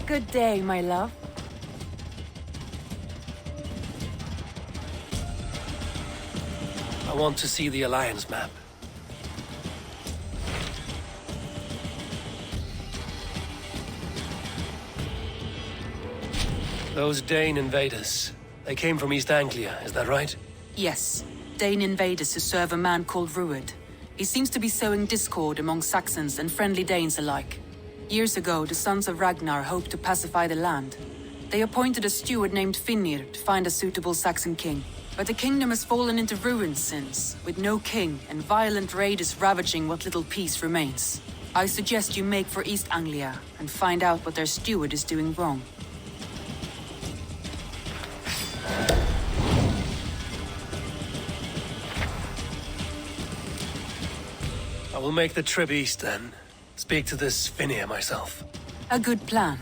Good day, my love. I want to see the Alliance map. Those Dane Invaders, they came from East Anglia, is that right? Yes, Dane Invaders who serve a man called Rued. He seems to be sowing discord among Saxons and friendly Danes alike. Years ago, the sons of Ragnar hoped to pacify the land. They appointed a steward named Finnir to find a suitable Saxon king. But the kingdom has fallen into ruins since, with no king and violent raiders ravaging what little peace remains. I suggest you make for East Anglia and find out what their steward is doing wrong. I will make the trip east then. Speak to this Finnir myself. A good plan.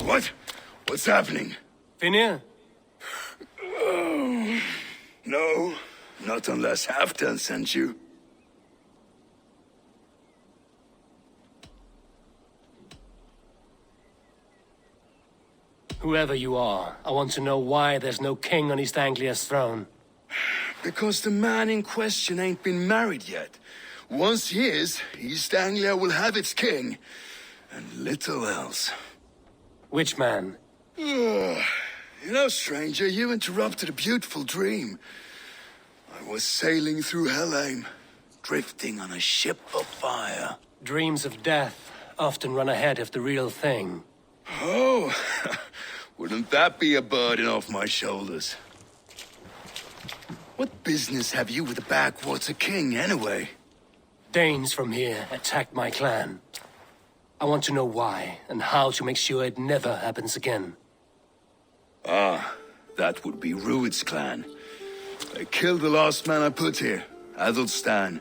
What? What's happening? Finnir? No, not unless Halfdan sent you. Whoever you are, I want to know why there's no king on East Anglia's throne. Because the man in question ain't been married yet. Once he is, East Anglia will have its king. And little else. Which man? You know, stranger, you interrupted a beautiful dream. I was sailing through Helheim, drifting on a ship of fire. Dreams of death often run ahead of the real thing. Oh, wouldn't that be a burden off my shoulders? What business have you with the backwater king, anyway? Danes from here attacked my clan. I want to know why, and how to make sure it never happens again. Ah, that would be Rued's clan. They killed the last man I put here, Adelstan.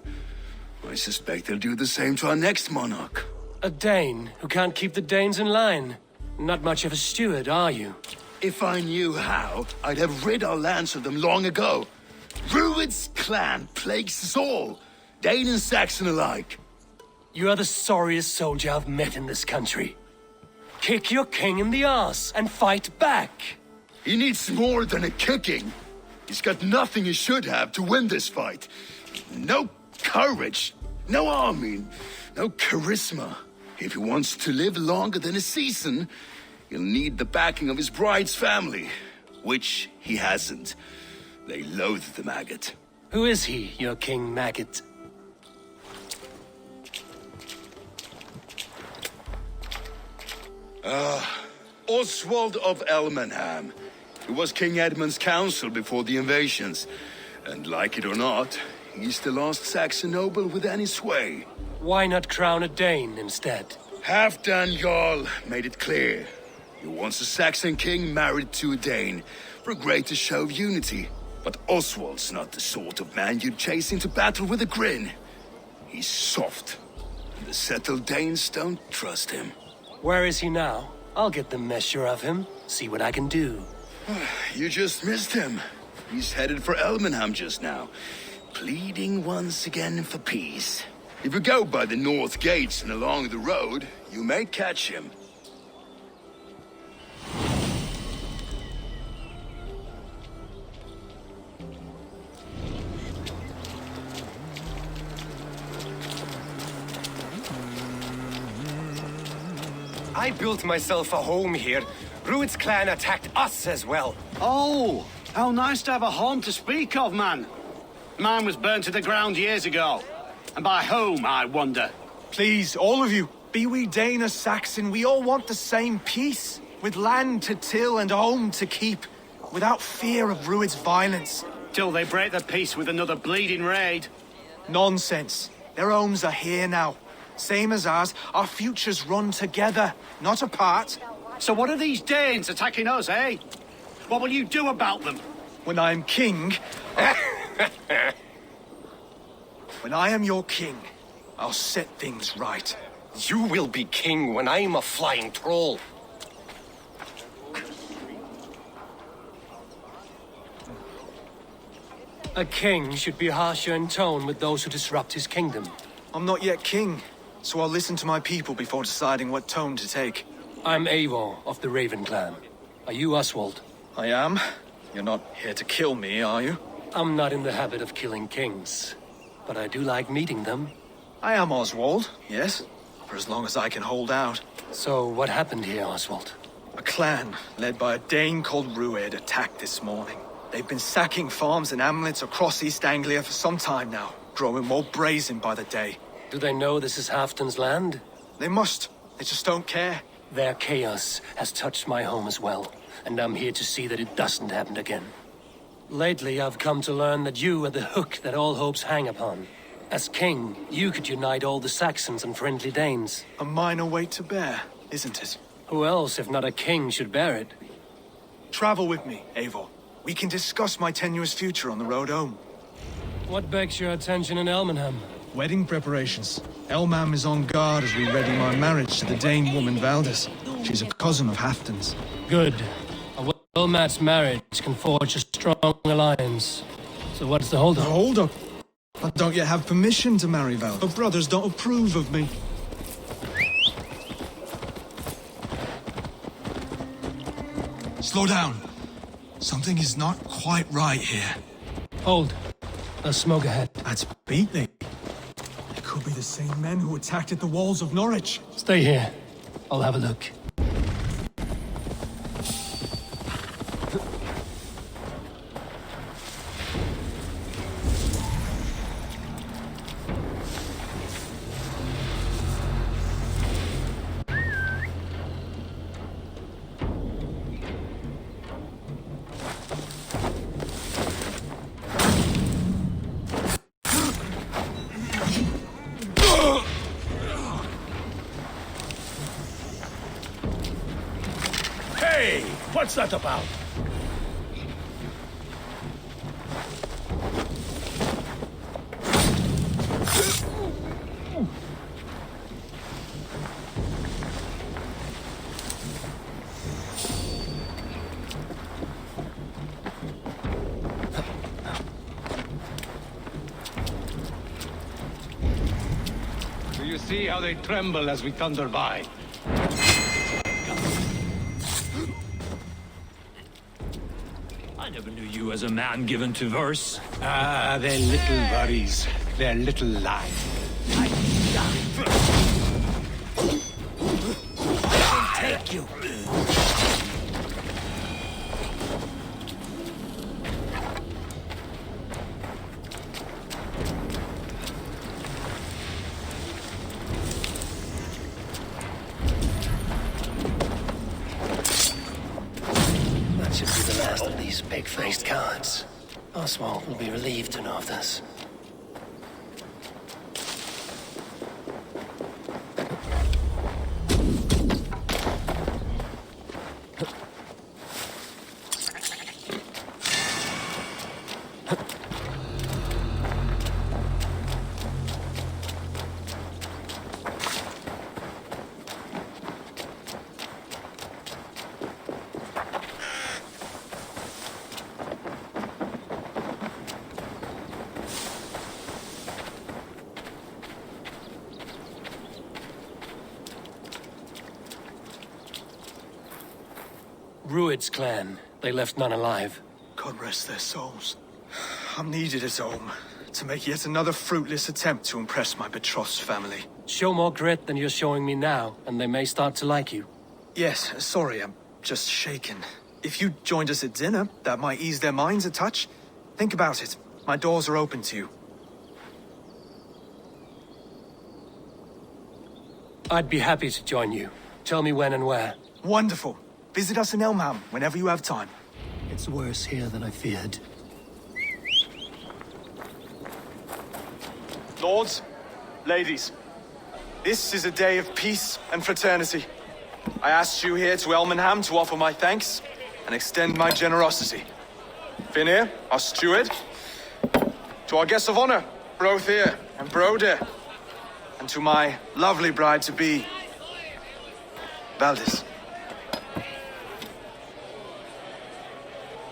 I suspect they'll do the same to our next monarch. A Dane who can't keep the Danes in line. Not much of a steward, are you? If I knew how, I'd have rid our lands of them long ago. Rued's clan plagues us all, Dane and Saxon alike. You are the sorriest soldier I've met in this country. Kick your king in the arse and fight back. He needs more than a kicking. He's got nothing he should have to win this fight. No courage, no army, no charisma. If he wants to live longer than a season, he'll need the backing of his bride's family, which he hasn't. They loathe the maggot. Who is he, your king maggot? Oswald of Elmenham. He was King Edmund's counsel before the invasions. And like it or not, he's the last Saxon noble with any sway. Why not crown a Dane instead? Halfdan Jarl made it clear. He wants a Saxon king married to a Dane for a greater show of unity. But Oswald's not the sort of man you'd chase into battle with a grin. He's soft, and the settled Danes don't trust him. Where is he now? I'll get the measure of him, see what I can do. You just missed him. He's headed for Elmenham just now, pleading once again for peace. If you go by the north gates and along the road, you may catch him. I built myself a home here. Rued's clan attacked us as well. Oh, how nice to have a home to speak of, man. Mine was burnt to the ground years ago. And by whom, I wonder? Please, all of you, be we Dane or Saxon, we all want the same peace. With land to till and home to keep. Without fear of Rued's violence. Till they break the peace with another bleeding raid. Nonsense. Their homes are here now. Same as ours, our futures run together, not apart. So what are these Danes attacking us, eh? What will you do about them? When I am king... When I am your king, I'll set things right. You will be king when I'm a flying troll. A king should be harsher in tone with those who disrupt his kingdom. I'm not yet king, so I'll listen to my people before deciding what tone to take. I'm Eivor of the Raven clan. Are you Oswald? I am. You're not here to kill me, are you? I'm not in the habit of killing kings, but I do like meeting them. I am Oswald, yes. For as long as I can hold out. So what happened here, Oswald? A clan, led by a Dane called Rued, attacked this morning. They've been sacking farms and hamlets across East Anglia for some time now, growing more brazen by the day. Do they know this is Halfton's land? They must. They just don't care. Their chaos has touched my home as well, and I'm here to see that it doesn't happen again. Lately, I've come to learn that you are the hook that all hopes hang upon. As king, you could unite all the Saxons and friendly Danes. A minor weight to bear, isn't it? Who else, if not a king, should bear it? Travel with me, Eivor. We can discuss my tenuous future on the road home. What begs your attention in Elmenham? Wedding preparations. Elmam is on guard as we ready my marriage to the Dane woman Valdis. She's a cousin of Halfton's. Good. A well-matched marriage can forge a strong alliance. So what's the holdup? Hold up. I don't yet have permission to marry Valdis. Her brothers don't approve of me. Slow down. Something is not quite right here. Hold. There's smoke ahead. That's beatnik. It could be the same men who attacked at the walls of Norwich. Stay here. I'll have a look. Hey! What's that about? Do you see how they tremble as we thunder by? I never knew you as a man given to verse. Ah, they're little worries. They're little lies. Take you. That should be the last of these pig-faced cowards. Oswald will be relieved to know of this. Rued's clan. They left none alive. God rest their souls. I'm needed at home to make yet another fruitless attempt to impress my betrothed's family. Show more grit than you're showing me now, and they may start to like you. Yes, sorry, I'm just shaken. If you joined us at dinner, that might ease their minds a touch. Think about it. My doors are open to you. I'd be happy to join you. Tell me when and where. Wonderful. Visit us in Elmham whenever you have time. It's worse here than I feared. Lords, ladies, this is a day of peace and fraternity. I asked you here to Elmenham to offer my thanks and extend my generosity. Finir, our steward, to our guests of honor, Brothier and Broder, and to my lovely bride-to-be, Valdis.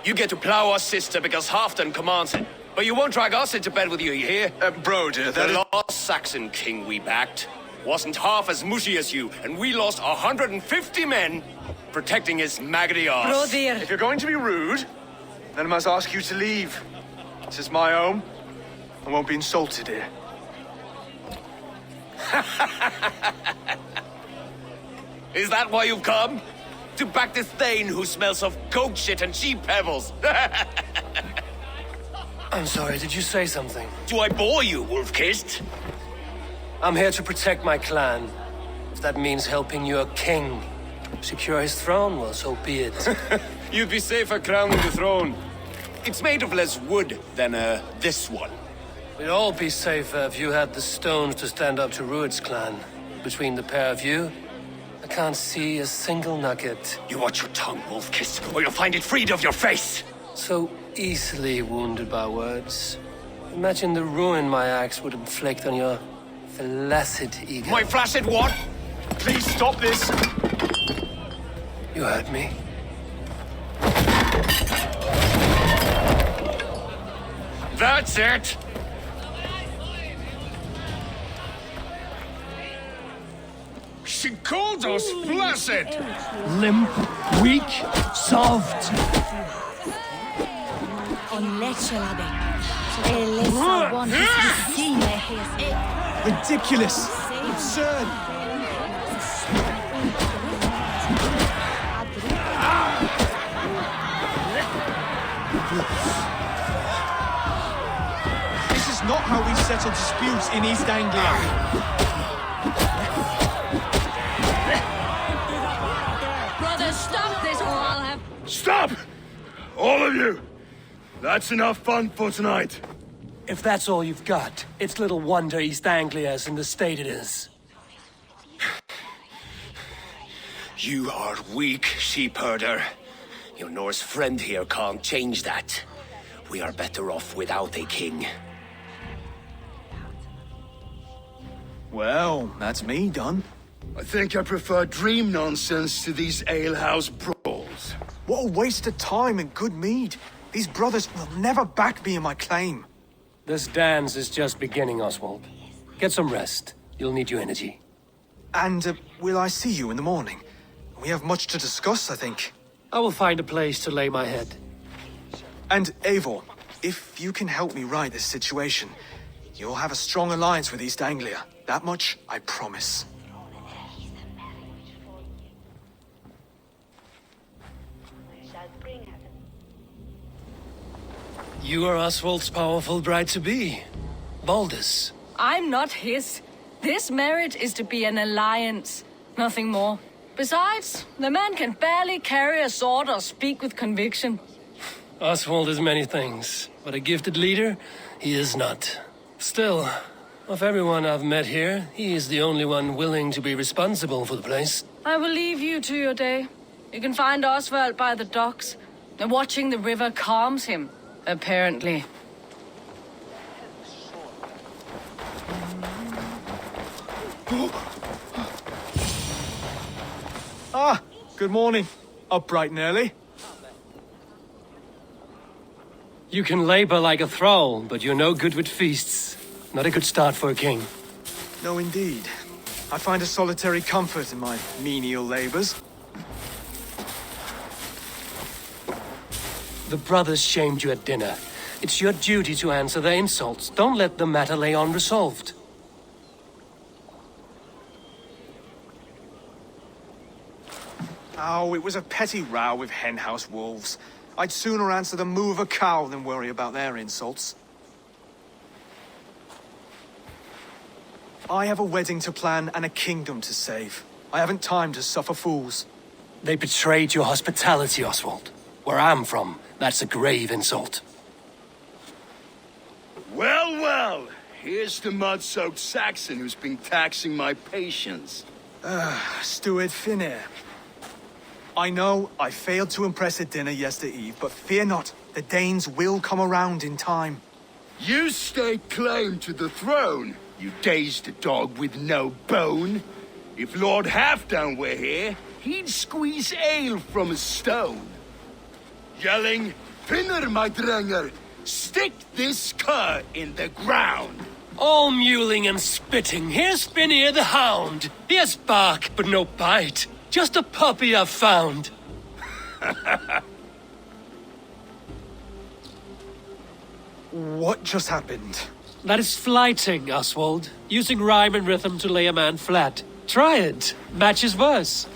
You get to plow our sister because Halfdan commands it. But you won't drag us into bed with you hear? Broder, The last Saxon king we backed wasn't half as mushy as you, and we lost 150 men protecting his maggoty arse. If you're going to be rude, then I must ask you to leave. This is my home. I won't be insulted here. Is that why you've come? To back this Thane who smells of goat shit and sheep pebbles? I'm sorry, did you say something? Do I bore you, wolf-kissed? I'm here to protect my clan. If that means helping your king secure his throne, well, so be it. You'd be safer crowning the throne. It's made of less wood than, this one. We'd all be safer if you had the stones to stand up to Rued's clan. Between the pair of you, I can't see a single nugget. You watch your tongue, wolf-kissed, or you'll find it freed of your face! So easily wounded by words. Imagine the ruin my axe would inflict on your flaccid ego. My flaccid what? Please stop this! You heard me. That's it! She called us flaccid! Limp, weak, soft. Ridiculous! Absurd! This is not how we settle disputes in East Anglia. Brother, stop this or I'll have... Stop! All of you! That's enough fun for tonight. If that's all you've got, it's little wonder East Anglia is in the state it is. You are weak, sheep herder. Your Norse friend here can't change that. We are better off without a king. Well, that's me done. I think I prefer dream nonsense to these alehouse brawls. What a waste of time and good mead. These brothers will never back me in my claim. This dance is just beginning, Oswald. Get some rest. You'll need your energy. And will I see you in the morning? We have much to discuss, I think. I will find a place to lay my head. And Eivor, if you can help me right this situation, you'll have a strong alliance with East Anglia. That much, I promise. You are Oswald's powerful bride-to-be, Baldus. I'm not his. This marriage is to be an alliance, nothing more. Besides, the man can barely carry a sword or speak with conviction. Oswald is many things, but a gifted leader, he is not. Still, of everyone I've met here, he is the only one willing to be responsible for the place. I will leave you to your day. You can find Oswald by the docks. And watching the river calms him, apparently. Ah, good morning. Up bright and early. You can labor like a thrall, but you're no good with feasts. Not a good start for a king. No, indeed. I find a solitary comfort in my menial labors. The brothers shamed you at dinner. It's your duty to answer their insults. Don't let the matter lay unresolved. Oh, it was a petty row with henhouse wolves. I'd sooner answer the moo of a cow than worry about their insults. I have a wedding to plan and a kingdom to save. I haven't time to suffer fools. They betrayed your hospitality, Oswald. Where I'm from, that's a grave insult. Well, well, here's the mud-soaked Saxon who's been taxing my patience. Steward Finnair. I know I failed to impress at dinner yesterday eve, but fear not, the Danes will come around in time. You stake claim to the throne, You dazed dog with no bone. If Lord Halfdan were here, he'd squeeze ale from a stone. Yelling, Finner, my drenger! Stick this cur in the ground! All mewling and spitting, here's Finnear the Hound. He has bark, but no bite. Just a puppy I've found. What just happened? That is flighting, Oswald. Using rhyme and rhythm to lay a man flat. Try it. Match his verse.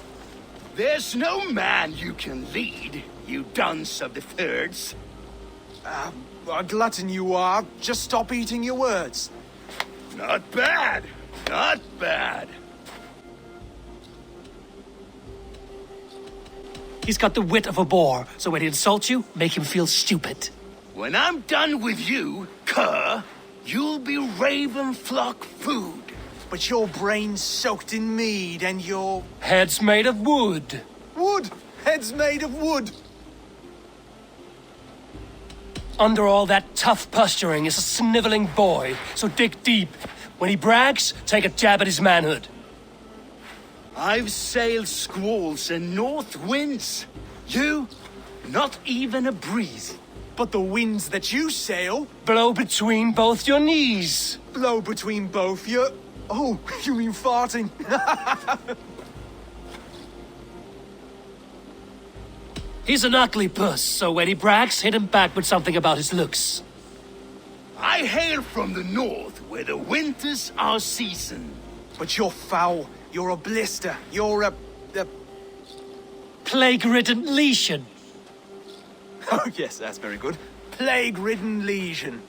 There's no man you can lead, you dunce of the thirds. A glutton you are. Just stop eating your words. Not bad. Not bad. He's got the wit of a boar, so when he insults you, make him feel stupid. When I'm done with you, cur, you'll be raven flock food. But your brain's soaked in mead and your... Head's made of wood. Wood! Head's made of wood! Under all that tough posturing is a sniveling boy, so dig deep. When he brags, take a jab at his manhood. I've sailed squalls and north winds. You, not even a breeze. But the winds that you sail... Blow between both your knees. Blow between both your... Oh, you mean farting? He's an ugly puss, so when he brags, hit him back with something about his looks. I hail from the north, where the winters are season. But you're foul. You're a blister. You're a... Plague-ridden lesion. Oh, yes, that's very good. Plague-ridden lesion.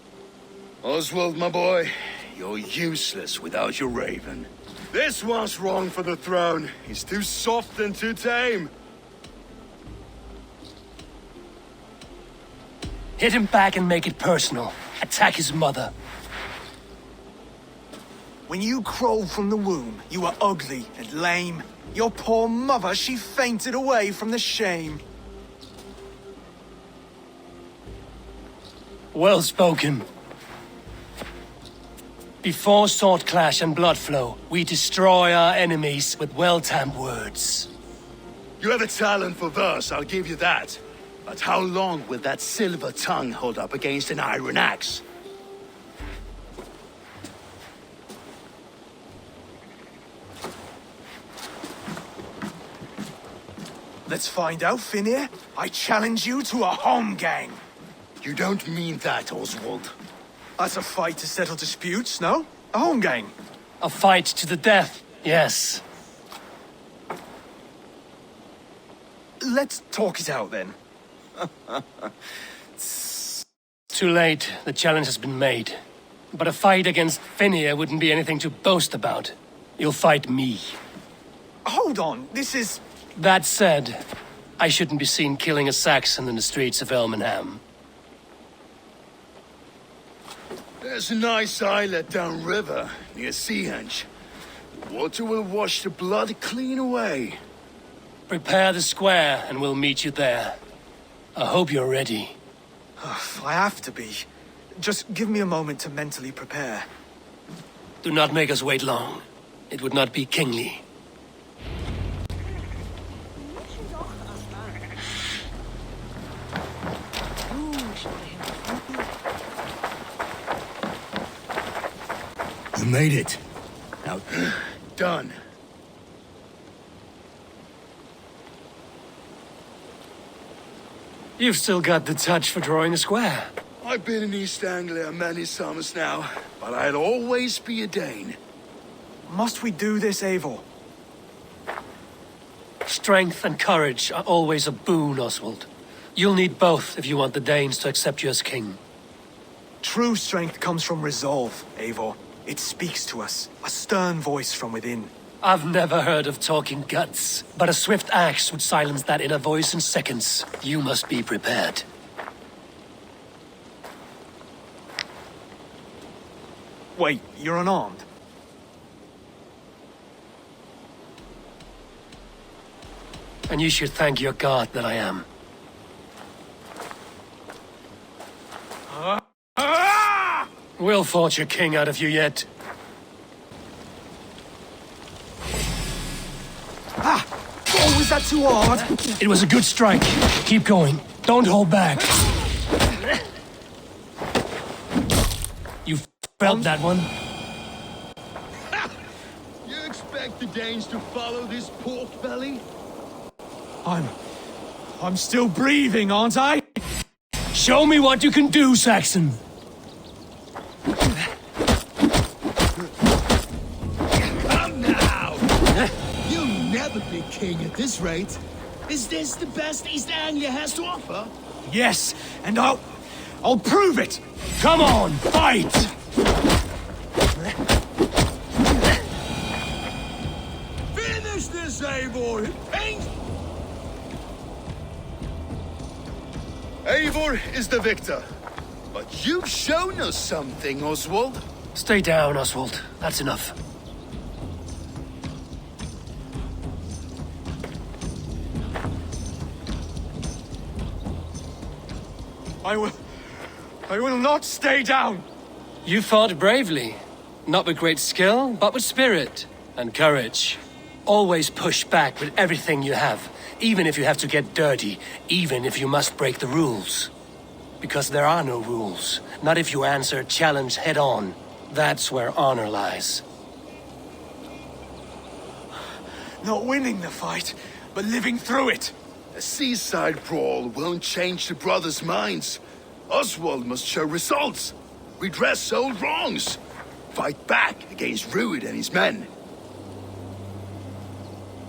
Oswald, my boy, you're useless without your raven. This one's wrong for the throne. He's too soft and too tame. Hit him back and make it personal. Attack his mother. When you crawled from the womb, you were ugly and lame. Your poor mother, she fainted away from the shame. Well spoken. Before sword clash and blood flow, we destroy our enemies with well-timed words. You have a talent for verse, I'll give you that. But how long will that silver tongue hold up against an iron axe? Let's find out, Finnear. I challenge you to a home gang. You don't mean that, Oswald. That's a fight to settle disputes, no? A home gang. A fight to the death, yes. Let's talk it out, then. Too late. The challenge has been made. But a fight against Finnear wouldn't be anything to boast about. You'll fight me. Hold on, this is... That said, I shouldn't be seen killing a Saxon in the streets of Elmenham. There's a nice islet downriver, near Seahenge. The water will wash the blood clean away. Prepare the square, and we'll meet you there. I hope you're ready. I have to be. Just give me a moment to mentally prepare. Do not make us wait long. It would not be kingly. You made it. Now, done. You've still got the touch for drawing a square. I've been in East Anglia many summers now, but I'll always be a Dane. Must we do this, Eivor? Strength and courage are always a boon, Oswald. You'll need both if you want the Danes to accept you as king. True strength comes from resolve, Eivor. It speaks to us, a stern voice from within. I've never heard of talking guts, but a swift axe would silence that inner voice in seconds. You must be prepared. Wait, you're unarmed? And you should thank your God that I am. We'll forge a king out of you yet. Was that too hard? It was a good strike. Keep going. Don't hold back. You felt that one? You expect the Danes to follow this pork belly? I'm still breathing, aren't I? Show me what you can do, Saxon. Come now! You'll never be king at this rate. Is this the best East Anglia has to offer? Yes, and I'll prove it! Come on, fight! Finish this, Eivor! Eivor is the victor. But you've shown us something, Oswald. Stay down, Oswald. That's enough. I will not stay down! You fought bravely. Not with great skill, but with spirit and courage. Always push back with everything you have, even if you have to get dirty, even if you must break the rules. Because there are no rules. Not if you answer a challenge head on. That's where honor lies. Not winning the fight, but living through it. A seaside brawl won't change the brothers' minds. Oswald must show results. Redress old wrongs. Fight back against Rued and his men.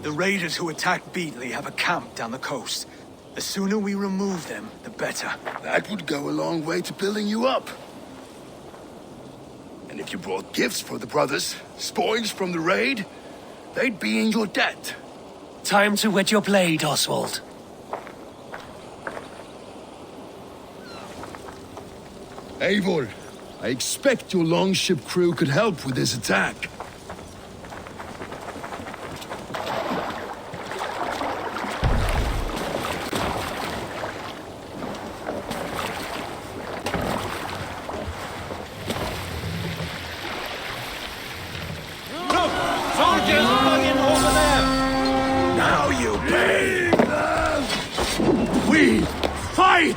The raiders who attacked Beatley have a camp down the coast. The sooner we remove them, the better. That would go a long way to building you up. And if you brought gifts for the brothers, spoils from the raid, they'd be in your debt. Time to wet your blade, Oswald. Eivor, I expect your longship crew could help with this attack. Now you pay! We fight!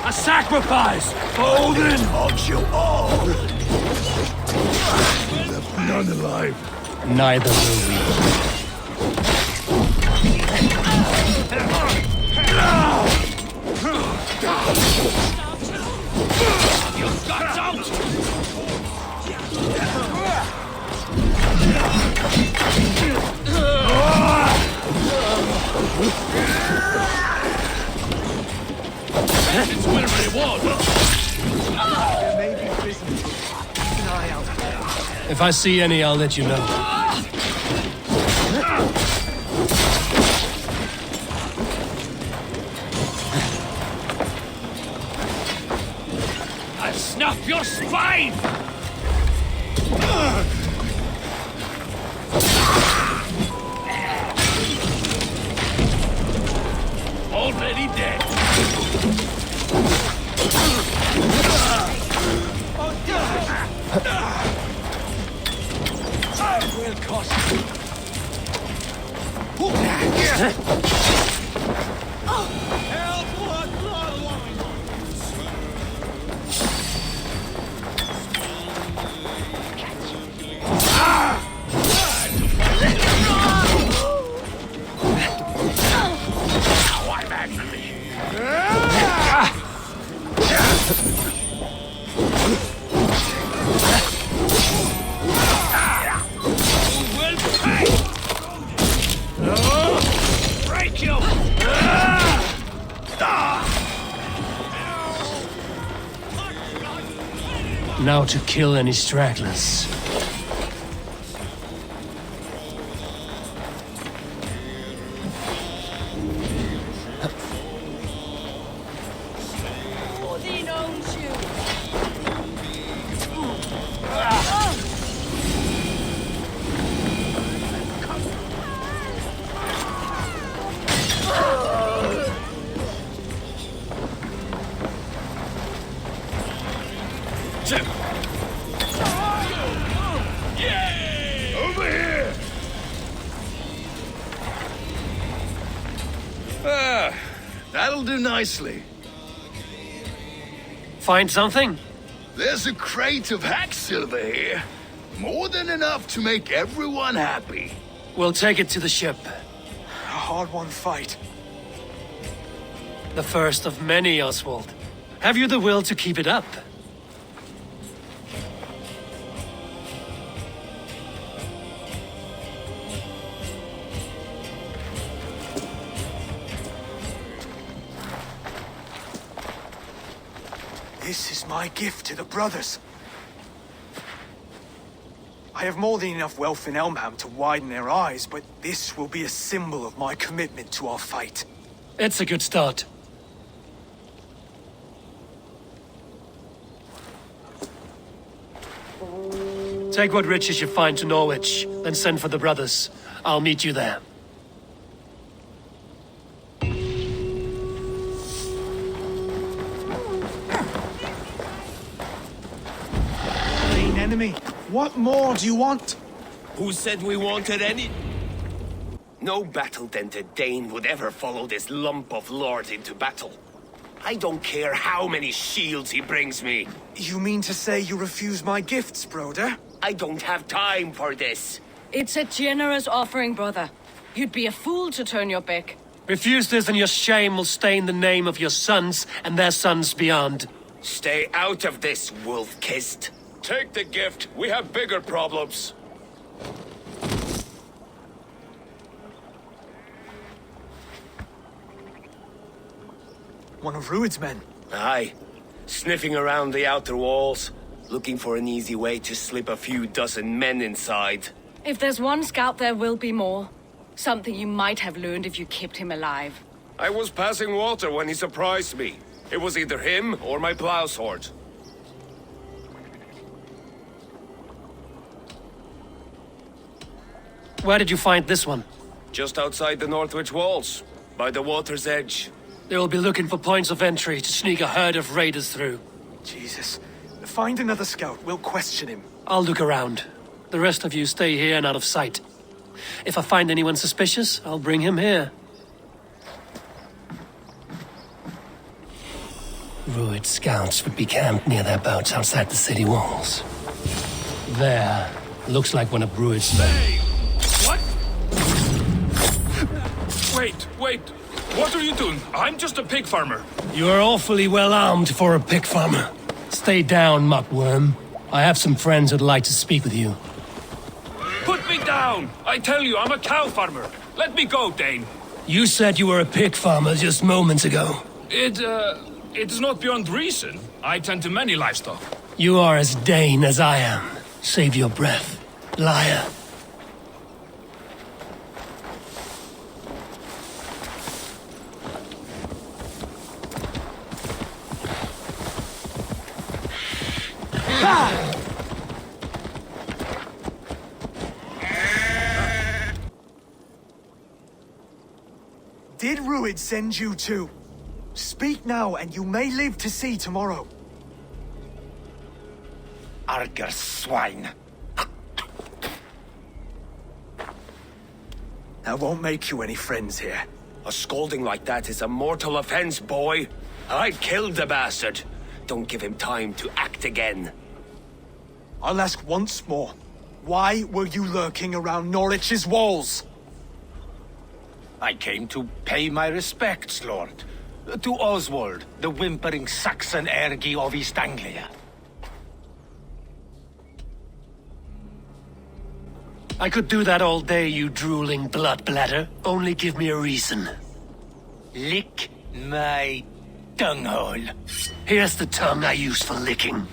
A sacrifice for Odin! Dogs you all! Left none alive. Neither will we. You've got out! It's whatever it was. There may be prisoners. Keep an eye out. If I see any, I'll let you know. I'll snuff your spine! Already dead. Will cost you. Now to kill any stragglers. Odin owns you. That'll do nicely. Find something? There's a crate of hack silver here. More than enough to make everyone happy. We'll take it to the ship. A hard-won fight. The first of many, Oswald. Have you the will to keep it up? This is my gift to the brothers. I have more than enough wealth in Elmham to widen their eyes, but this will be a symbol of my commitment to our fight. It's a good start. Take what riches you find to Norwich, then send for the brothers. I'll meet you there. Main enemy. What more do you want? Who said we wanted any? No battle-dented Dane would ever follow this lump of lord into battle. I don't care how many shields he brings me. You mean to say you refuse my gifts, broder? I don't have time for this. It's a generous offering, brother. You'd be a fool to turn your back. Refuse this and your shame will stain the name of your sons and their sons beyond. Stay out of this, wolf-kissed. Take the gift. We have bigger problems. One of Rued's men. Aye. Sniffing around the outer walls. Looking for an easy way to slip a few dozen men inside. If there's one scout, there will be more. Something you might have learned if you kept him alive. I was passing water when he surprised me. It was either him or my plow sword. Where did you find this one? Just outside the Northwich walls. By the water's edge. They will be looking for points of entry to sneak a herd of raiders through. Jesus. Find another scout. We'll question him. I'll look around. The rest of you stay here and out of sight. If I find anyone suspicious, I'll bring him here. Rued scouts would be camped near their boats outside the city walls. There. Looks like one of Rued's men. Hey! What? Wait. What are you doing? I'm just a pig farmer. You are awfully well armed for a pig farmer. Stay down, muckworm. I have some friends who'd like to speak with you. Put me down! I tell you, I'm a cow farmer. Let me go, Dane. You said you were a pig farmer just moments ago. It is not beyond reason. I tend to many livestock. You are as Dane as I am. Save your breath, liar. Did Rued send you too? Speak now, and you may live to see tomorrow. Arger swine. That won't make you any friends here. A scolding like that is a mortal offense, boy. I'd kill the bastard. Don't give him time to act again. I'll ask once more. Why were you lurking around Norwich's walls? I came to pay my respects, Lord. To Oswald, the whimpering Saxon ergi of East Anglia. I could do that all day, you drooling blood bladder. Only give me a reason. Lick my tonguehole. Here's the tongue I use for licking.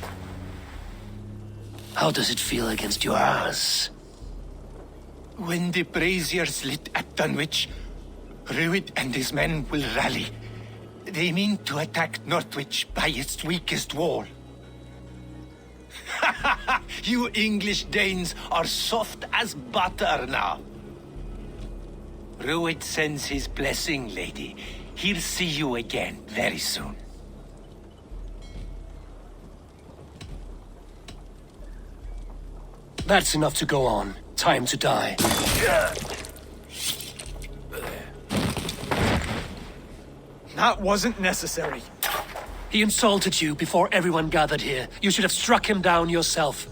How does it feel against your ass? When the braziers lit at Dunwich, Rued and his men will rally. They mean to attack Northwich by its weakest wall. You English Danes are soft as butter now. Rued sends his blessing, lady. He'll see you again very soon. That's enough to go on. Time to die. That wasn't necessary. He insulted you before everyone gathered here. You should have struck him down yourself.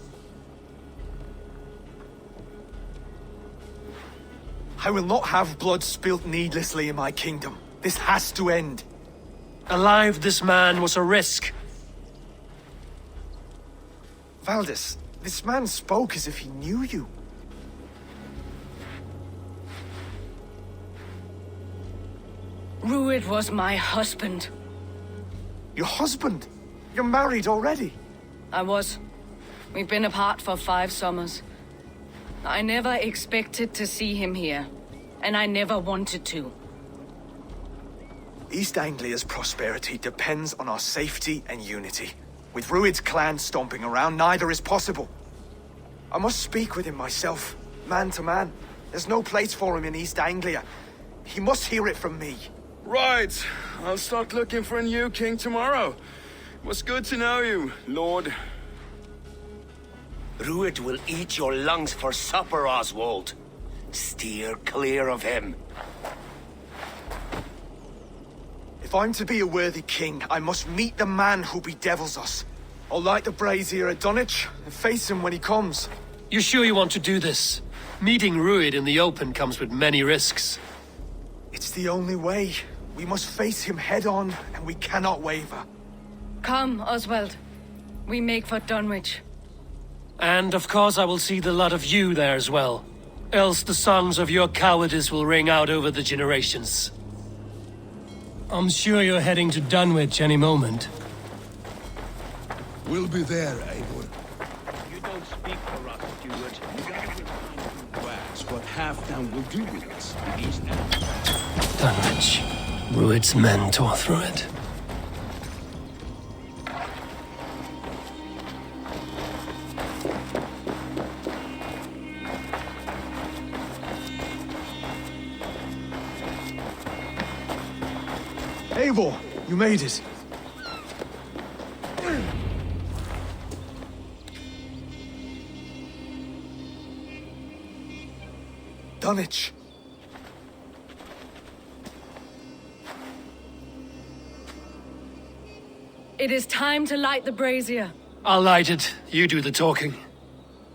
I will not have blood spilt needlessly in my kingdom. This has to end. Alive, this man was a risk. Valdis, this man spoke as if he knew you. Rued was my husband. Your husband? You're married already? I was. We've been apart for 5 summers. I never expected to see him here, and I never wanted to. East Anglia's prosperity depends on our safety and unity. With Rued's clan stomping around, neither is possible. I must speak with him myself, man to man. There's no place for him in East Anglia. He must hear it from me. Right. I'll start looking for a new king tomorrow. It was good to know you, Lord. Rued will eat your lungs for supper, Oswald. Steer clear of him. If I'm to be a worthy king, I must meet the man who bedevils us. I'll light the brazier at Dunwich and face him when he comes. You sure you want to do this? Meeting Rued in the open comes with many risks. It's the only way. We must face him head on, and we cannot waver. Come, Oswald. We make for Dunwich. And of course I will see the lot of you there as well. Else the songs of your cowardice will ring out over the generations. I'm sure you're heading to Dunwich any moment. We'll be there, Eivor. You don't speak for us, Stuart. You gotta get time to That's what Halfdan will do with us. Dunwich. Rued's men tore through it. Eivor, you made it. Dunwich. It is time to light the brazier. I'll light it. You do the talking.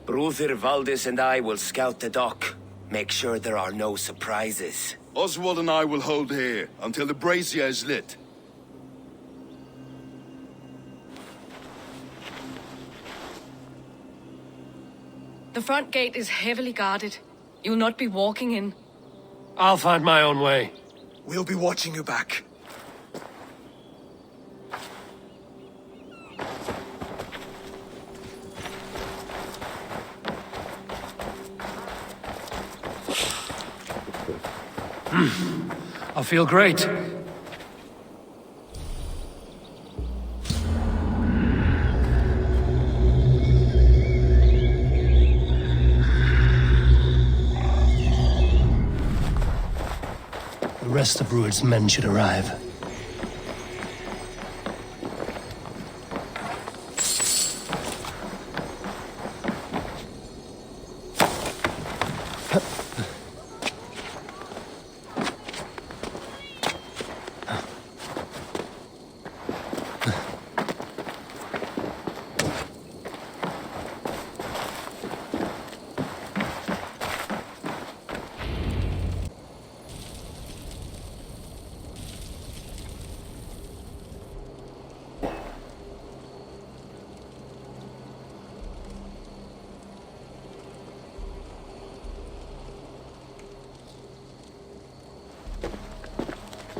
Brother Valdis and I will scout the dock. Make sure there are no surprises. Oswald and I will hold here until the brazier is lit. The front gate is heavily guarded. You'll not be walking in. I'll find my own way. We'll be watching you back. I feel great. The rest of Rued's men should arrive.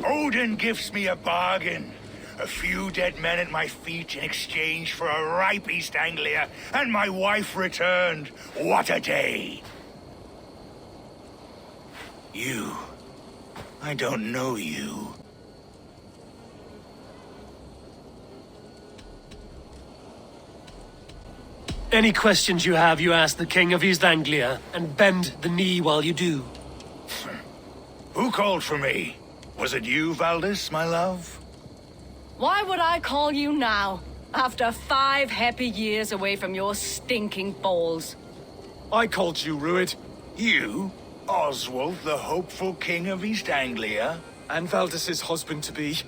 Odin gives me a bargain. A few dead men at my feet in exchange for a ripe East Anglia, and my wife returned. What a day! You. I don't know you. Any questions you have, you ask the King of East Anglia, and bend the knee while you do. Who called for me? Was it you, Valdis, my love? Why would I call you now, after 5 happy years away from your stinking balls? I called you, Rued. You? Oswald, the hopeful king of East Anglia? And Valdis's husband-to-be.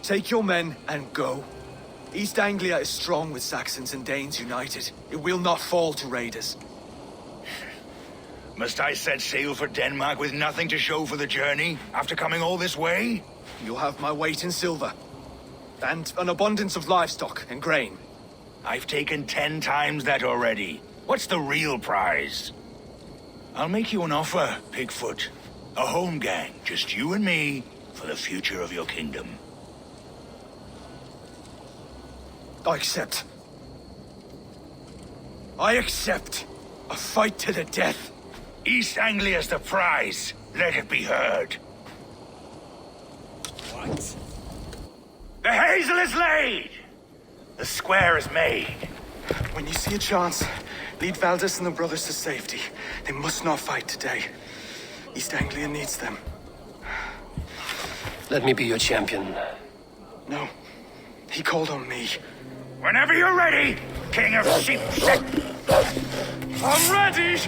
Take your men and go. East Anglia is strong with Saxons and Danes united. It will not fall to raiders. Must I set sail for Denmark with nothing to show for the journey, after coming all this way? You'll have my weight in silver. And an abundance of livestock and grain. I've taken 10 times that already. What's the real prize? I'll make you an offer, Pigfoot. A home gang, just you and me, for the future of your kingdom. I accept. I accept. A fight to the death. East Anglia's the prize. Let it be heard. What? The hazel is laid! The square is made. When you see a chance, lead Valdis and the brothers to safety. They must not fight today. East Anglia needs them. Let me be your champion. No. He called on me. Whenever you're ready, King of Sheep. I'm ready!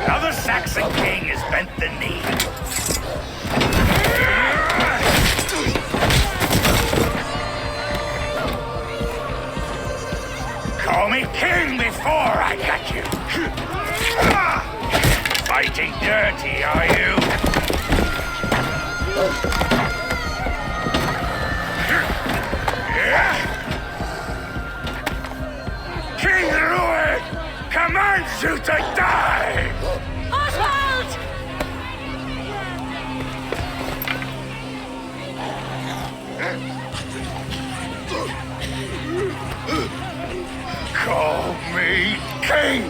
Another Saxon king has bent the knee. Call me king before I got you. Fighting dirty, are you? King Rued commands you to die! Oswald! Call me king!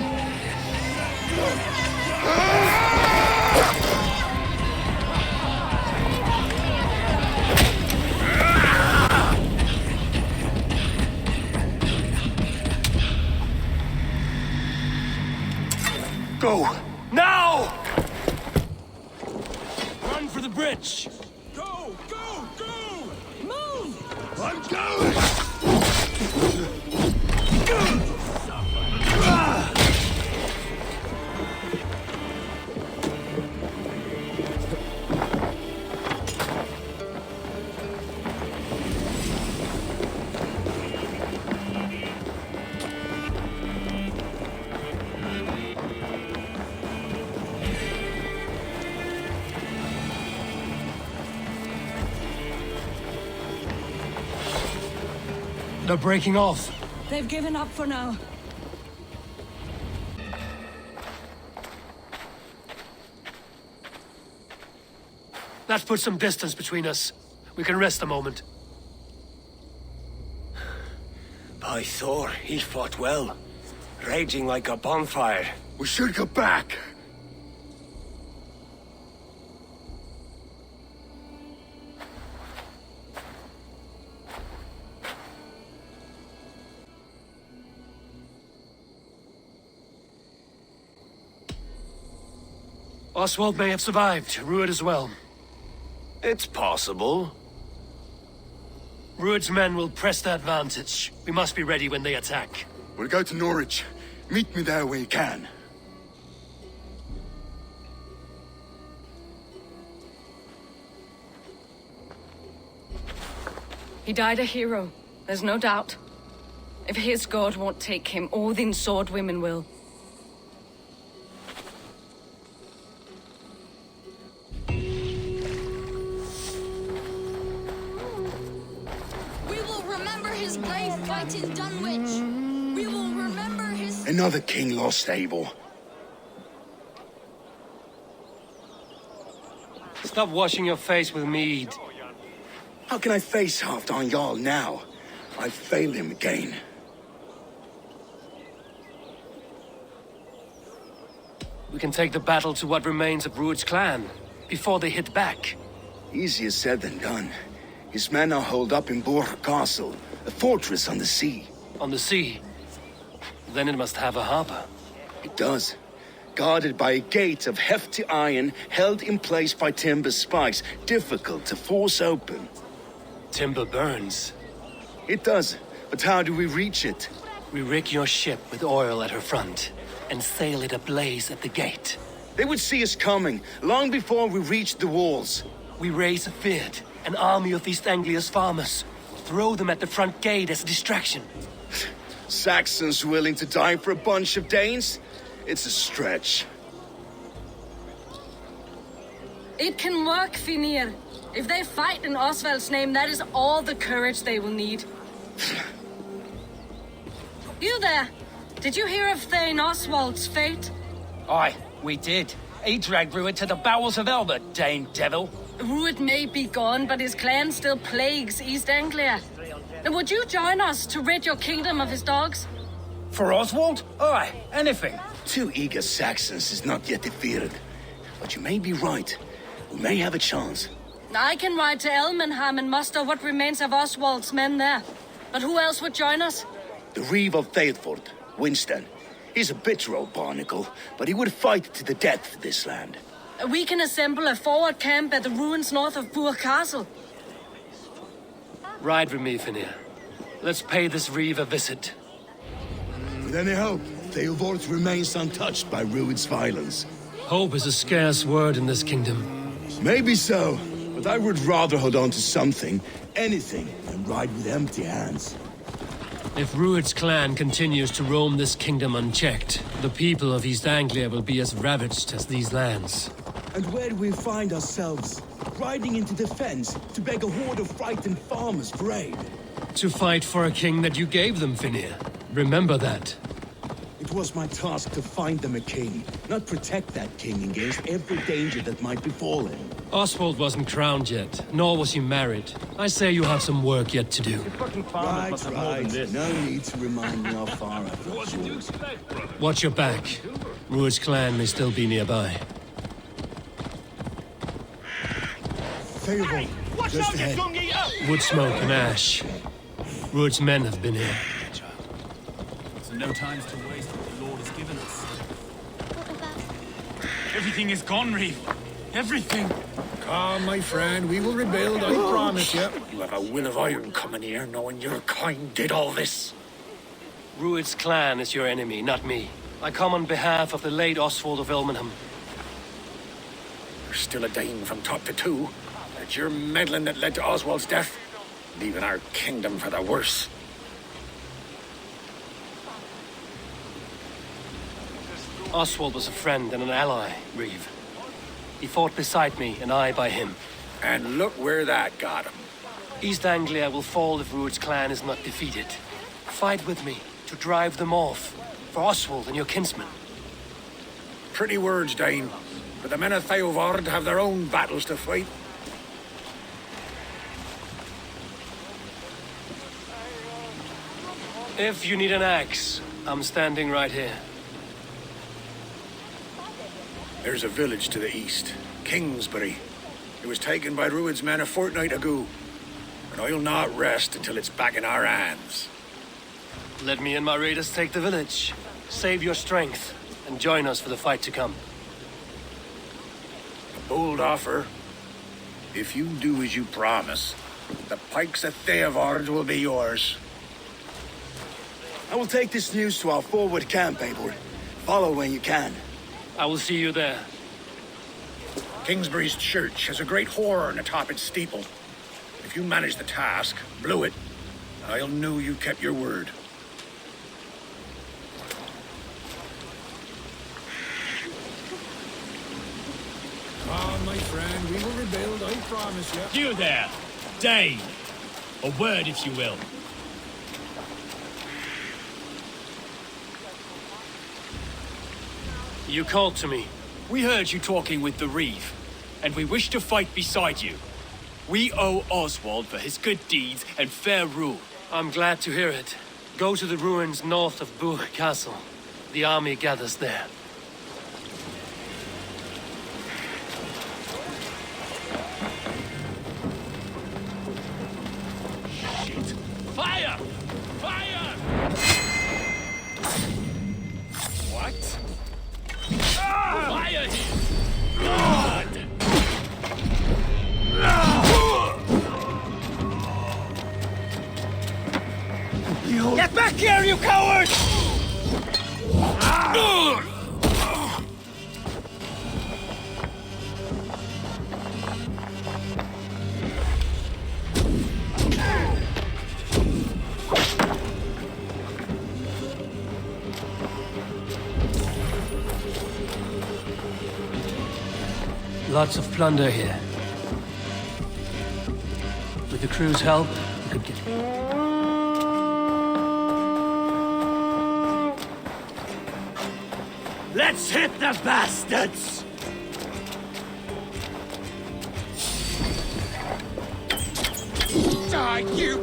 Go! Now! Run for the bridge! Go! Go! Go! Move! I'm going! They're breaking off. They've given up for now. That puts some distance between us. We can rest a moment. By Thor, he fought well. Raging like a bonfire. We should go back. Oswald may have survived, Rued as well. It's possible. Rued's men will press the advantage. We must be ready when they attack. We'll go to Norwich. Meet me there when you can. He died a hero, there's no doubt. If his god won't take him, Odin's sword women will. We will remember his brave fight in Dunwich. We will remember his... Another king lost Abel. Stop washing your face with mead. How can I face Halfdan Jarl now? I failed him again. We can take the battle to what remains of Rued's clan, before they hit back. Easier said than done. His men are holed up in Borg Castle, a fortress on the sea. On the sea? Then it must have a harbor. It does. Guarded by a gate of hefty iron, held in place by timber spikes, difficult to force open. Timber burns. It does, but how do we reach it? We rig your ship with oil at her front, and sail it ablaze at the gate. They would see us coming, long before we reached the walls. We raise a Fyrd, an army of East Anglia's farmers. Throw them at the front gate as a distraction. Saxons willing to die for a bunch of Danes? It's a stretch. It can work, Finir. If they fight in Oswald's name, that is all the courage they will need. You there! Did you hear of Thane Oswald's fate? Aye, we did. He dragged Rued to the bowels of Elba, Dane devil. Rued may be gone, but his clan still plagues East Anglia. And would you join us to rid your kingdom of his dogs? For Oswald? Aye, anything. 2 eager Saxons is not yet defeated. But you may be right. We may have a chance. I can ride to Elmenham and muster what remains of Oswald's men there. But who else would join us? The Reeve of Thetford, Winston. He's a bitter old barnacle, but he would fight to the death for this land. We can assemble a forward camp at the ruins north of Bure Castle. Ride with me, Finir. Let's pay this Reeve a visit. With any hope, Theodort remains untouched by Rued's violence. Hope is a scarce word in this kingdom. Maybe so, but I would rather hold on to something, anything, than ride with empty hands. If Rued's clan continues to roam this kingdom unchecked, the people of East Anglia will be as ravaged as these lands. And where do we find ourselves? Riding into defense to beg a horde of frightened farmers for aid. To fight for a king that you gave them, Finir. Remember that. It was my task to find them a king, not protect that king against every danger that might befall him. Oswald wasn't crowned yet, nor was he married. I say you have some work yet to do. Right. No need to remind me how far I've got. Watch your back. Rued's clan may still be nearby. Favorable. Just ahead. Wood smoke and ash. Rued's men have been here. So no time to waste what the Lord has given us. Everything is gone, Reeve. Everything. Calm, my friend. We will rebuild, I promise you. You have a will of iron coming here, knowing your kind did all this. Rued's clan is your enemy, not me. I come on behalf of the late Oswald of Elmenham. You're still a Dane from top to two. It's your meddling that led to Oswald's death, leaving our kingdom for the worse. Oswald was a friend and an ally, Reeve. He fought beside me, and I by him. And look where that got him. East Anglia will fall if Rued's clan is not defeated. Fight with me to drive them off, for Oswald and your kinsmen. Pretty words, Dane, but the men of Theodord have their own battles to fight. If you need an axe, I'm standing right here. There's a village to the east, Kingsbury. It was taken by Rued's men a fortnight ago, and I'll not rest until it's back in our hands. Let me and my raiders take the village. Save your strength, and join us for the fight to come. A bold offer. If you do as you promise, the pikes of Theodord will be yours. I will take this news to our forward camp, Eivor. Follow when you can. I will see you there. Kingsbury's church has a great horn atop its steeple. If you manage the task, blow it, and I'll know you kept your word. My friend, we will rebuild, I promise you. You there, Dane. A word, if you will. You called to me. We heard you talking with the Reeve, and we wish to fight beside you. We owe Oswald for his good deeds and fair rule. I'm glad to hear it. Go to the ruins north of Bure Castle. The army gathers there. Fire! Fire! Get back here, you coward! Lots of plunder here. With the crew's help, we could get... Let's hit the bastards! Die, you!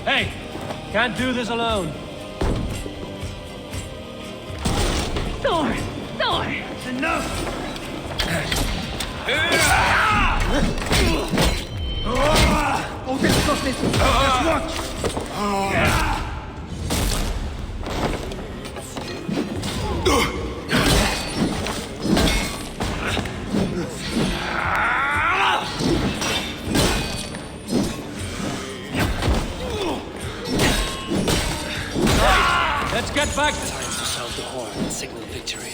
Hey! Can't do this alone. Thor! Thor! That's enough! Oh, this got this! Just watch! Let's get back. Time to sound the horn and signal victory.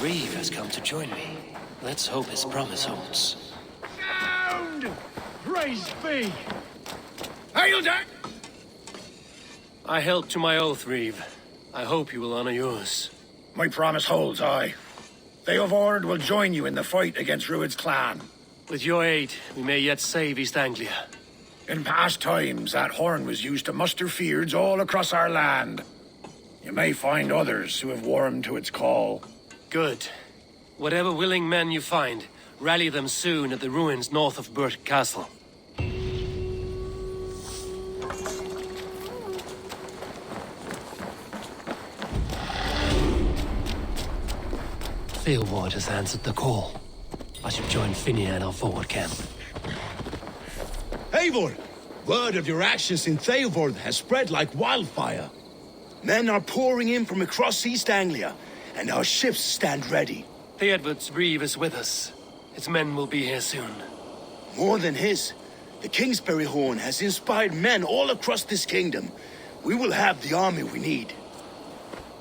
Reeve has come to join me. Let's hope his promise holds. Sound! Praise be! Hail, Jack! I held to my oath, Reeve. I hope you will honor yours. My promise holds, aye. Theodord will join you in the fight against Rued's clan. With your aid, we may yet save East Anglia. In past times, that horn was used to muster fyrds all across our land. You may find others who have warmed to its call. Good. Whatever willing men you find, rally them soon at the ruins north of Burt Castle. Theodord has answered the call. I should join Finia in our forward camp. Eivor! Word of your actions in Theodord has spread like wildfire. Men are pouring in from across East Anglia, and our ships stand ready. Theodord's Reeve is with us. His men will be here soon. More than his, the Kingsbury Horn has inspired men all across this kingdom. We will have the army we need.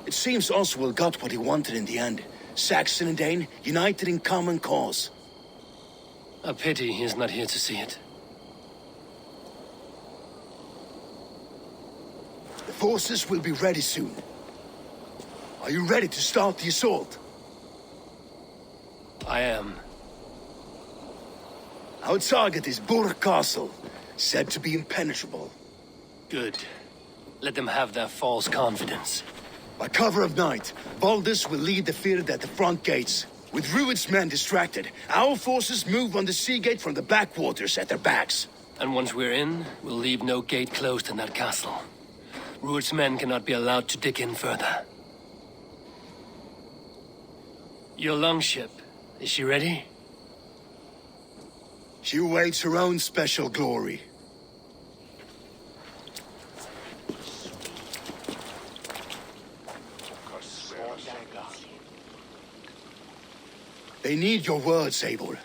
It seems Oswald got what he wanted in the end. Saxon and Dane united in common cause. A pity he is not here to see it. The forces will be ready soon. Are you ready to start the assault? I am. Our target is Burt Castle, said to be impenetrable. Good. Let them have their false confidence. By cover of night, Valdis will lead the field at the front gates. With Rued's men distracted, our forces move on the sea gate from the backwaters at their backs. And once we're in, we'll leave no gate closed in that castle. Rued's men cannot be allowed to dig in further. Your longship, is she ready? She awaits her own special glory. They need your words, Eivor.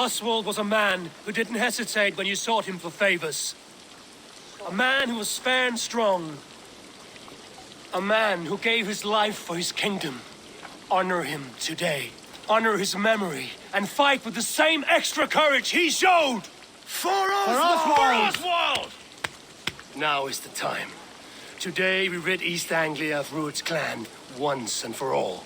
Oswald was a man who didn't hesitate when you sought him for favors. A man who was fair and strong. A man who gave his life for his kingdom. Honor him today. Honor his memory. And fight with the same extra courage he showed! For Oswald! For Oswald! Now is the time. Today we rid East Anglia of Rued's clan once and for all.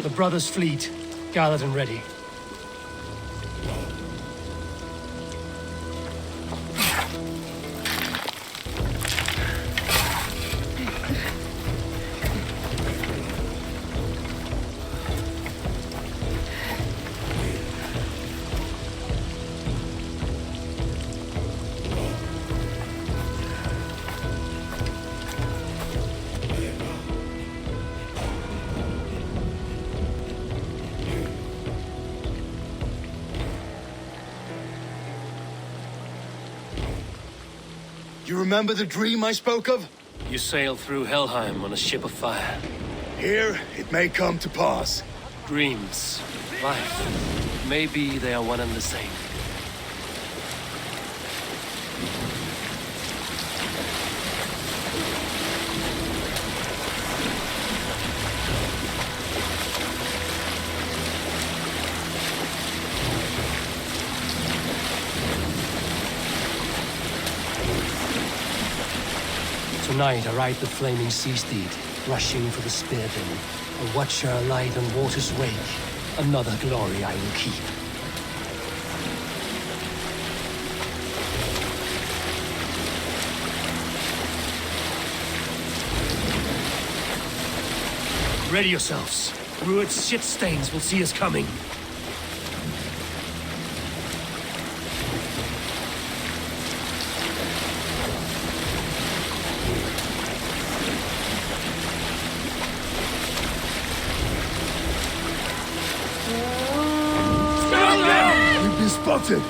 The brothers' fleet, gathered and ready. You remember the dream I spoke of? You sailed through Helheim on a ship of fire. Here, it may come to pass. Dreams, life, maybe they are one and the same. Tonight I ride the flaming sea steed, rushing for the spear bin. A watcher alight on water's wake. Another glory I will keep. Ready yourselves. Rued's shit stains will see us coming. Spotted!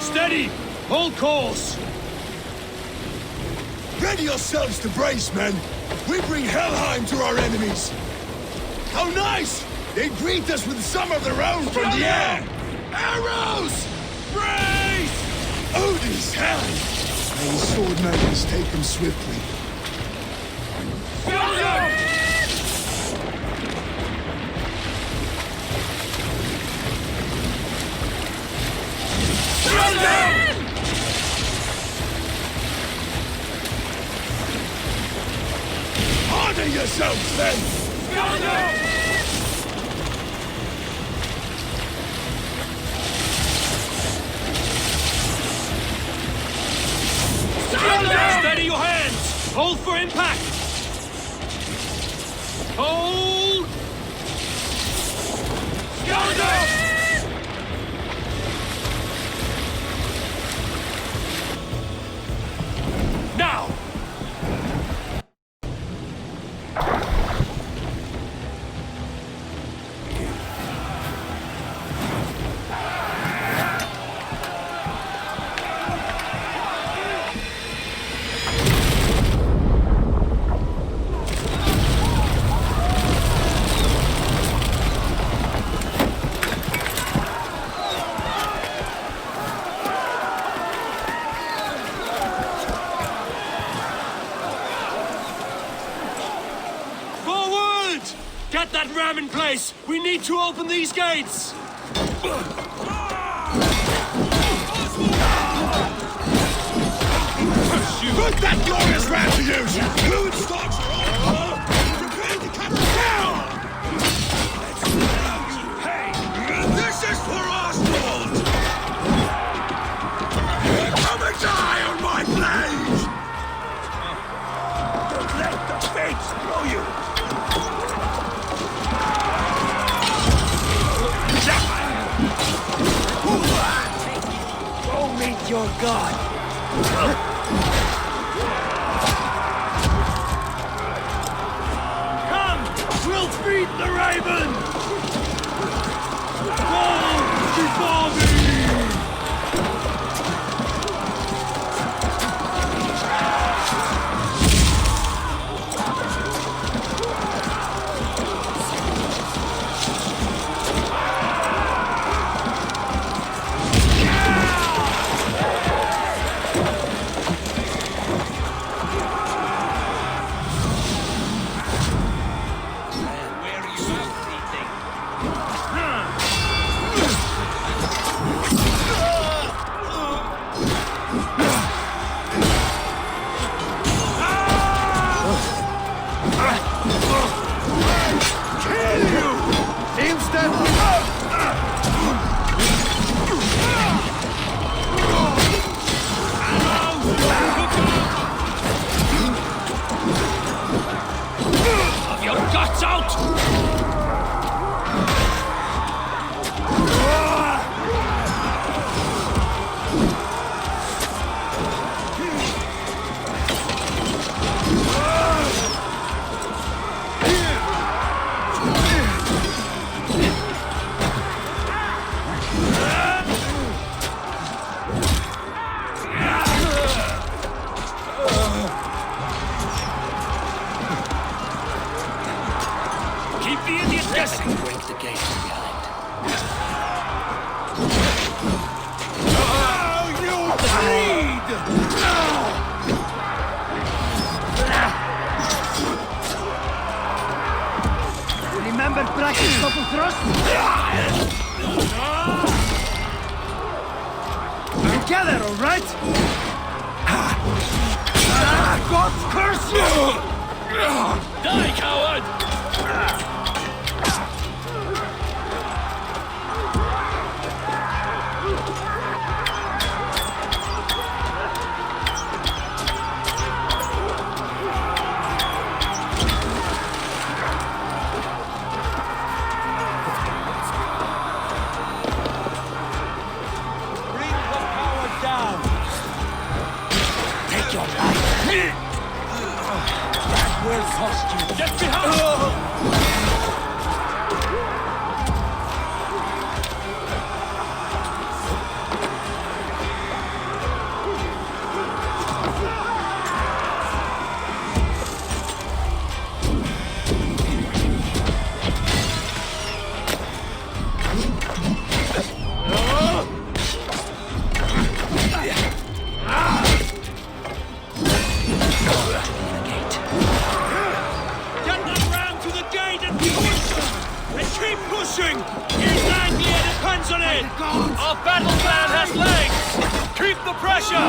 Steady! Hold course! Ready yourselves to brace, men! We bring Helheim to our enemies! How nice! They greet us with some of their own from the air! Arrows! Brace! Odin's hand! May his sword madness take him swiftly. Harden yourselves, then! Steady your hands! Hold for impact! Hold! Now! Get that ram in place! We need to open these gates! Put that glorious ram to use! Fluid stocks are all... Prepare to cut it down! Hey! This is for Oswald! Come and die on my blade! Don't let the fates blow you! Go meet your god! gate is behind. Oh, you bleed! Remember practice double thrust? Together, all right? God curse you! Die, coward! Will cost you. Get behind! Our battle plan has legs! Keep the pressure!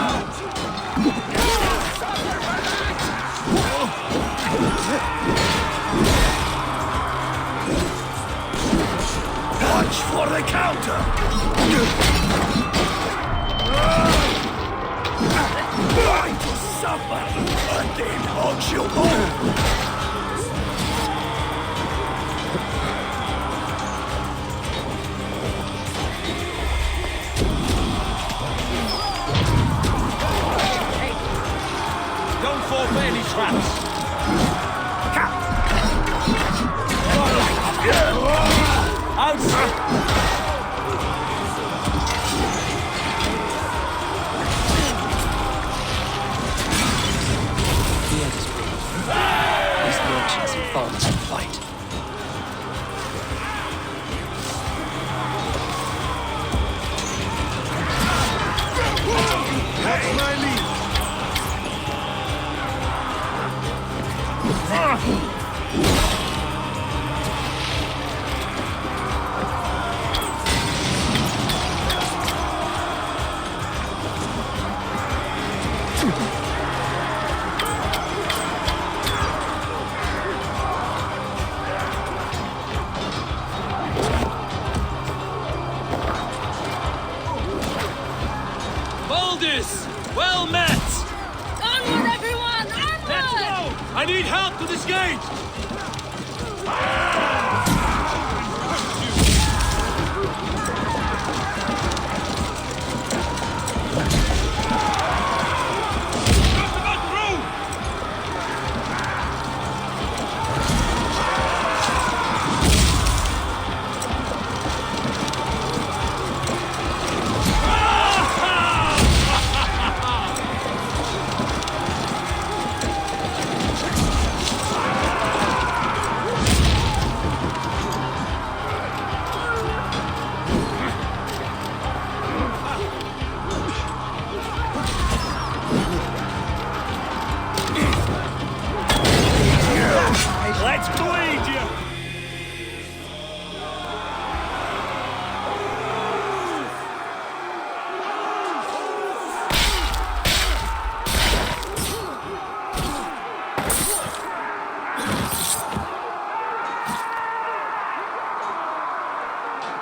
Watch for the counter! Going to suffer a Dane Don't fall for any traps! These merchants and farmers can fight. That's my lead! Baldis! Well met! Onward, everyone! Onward! Let's go! I need help to this gate! Let's bleed you!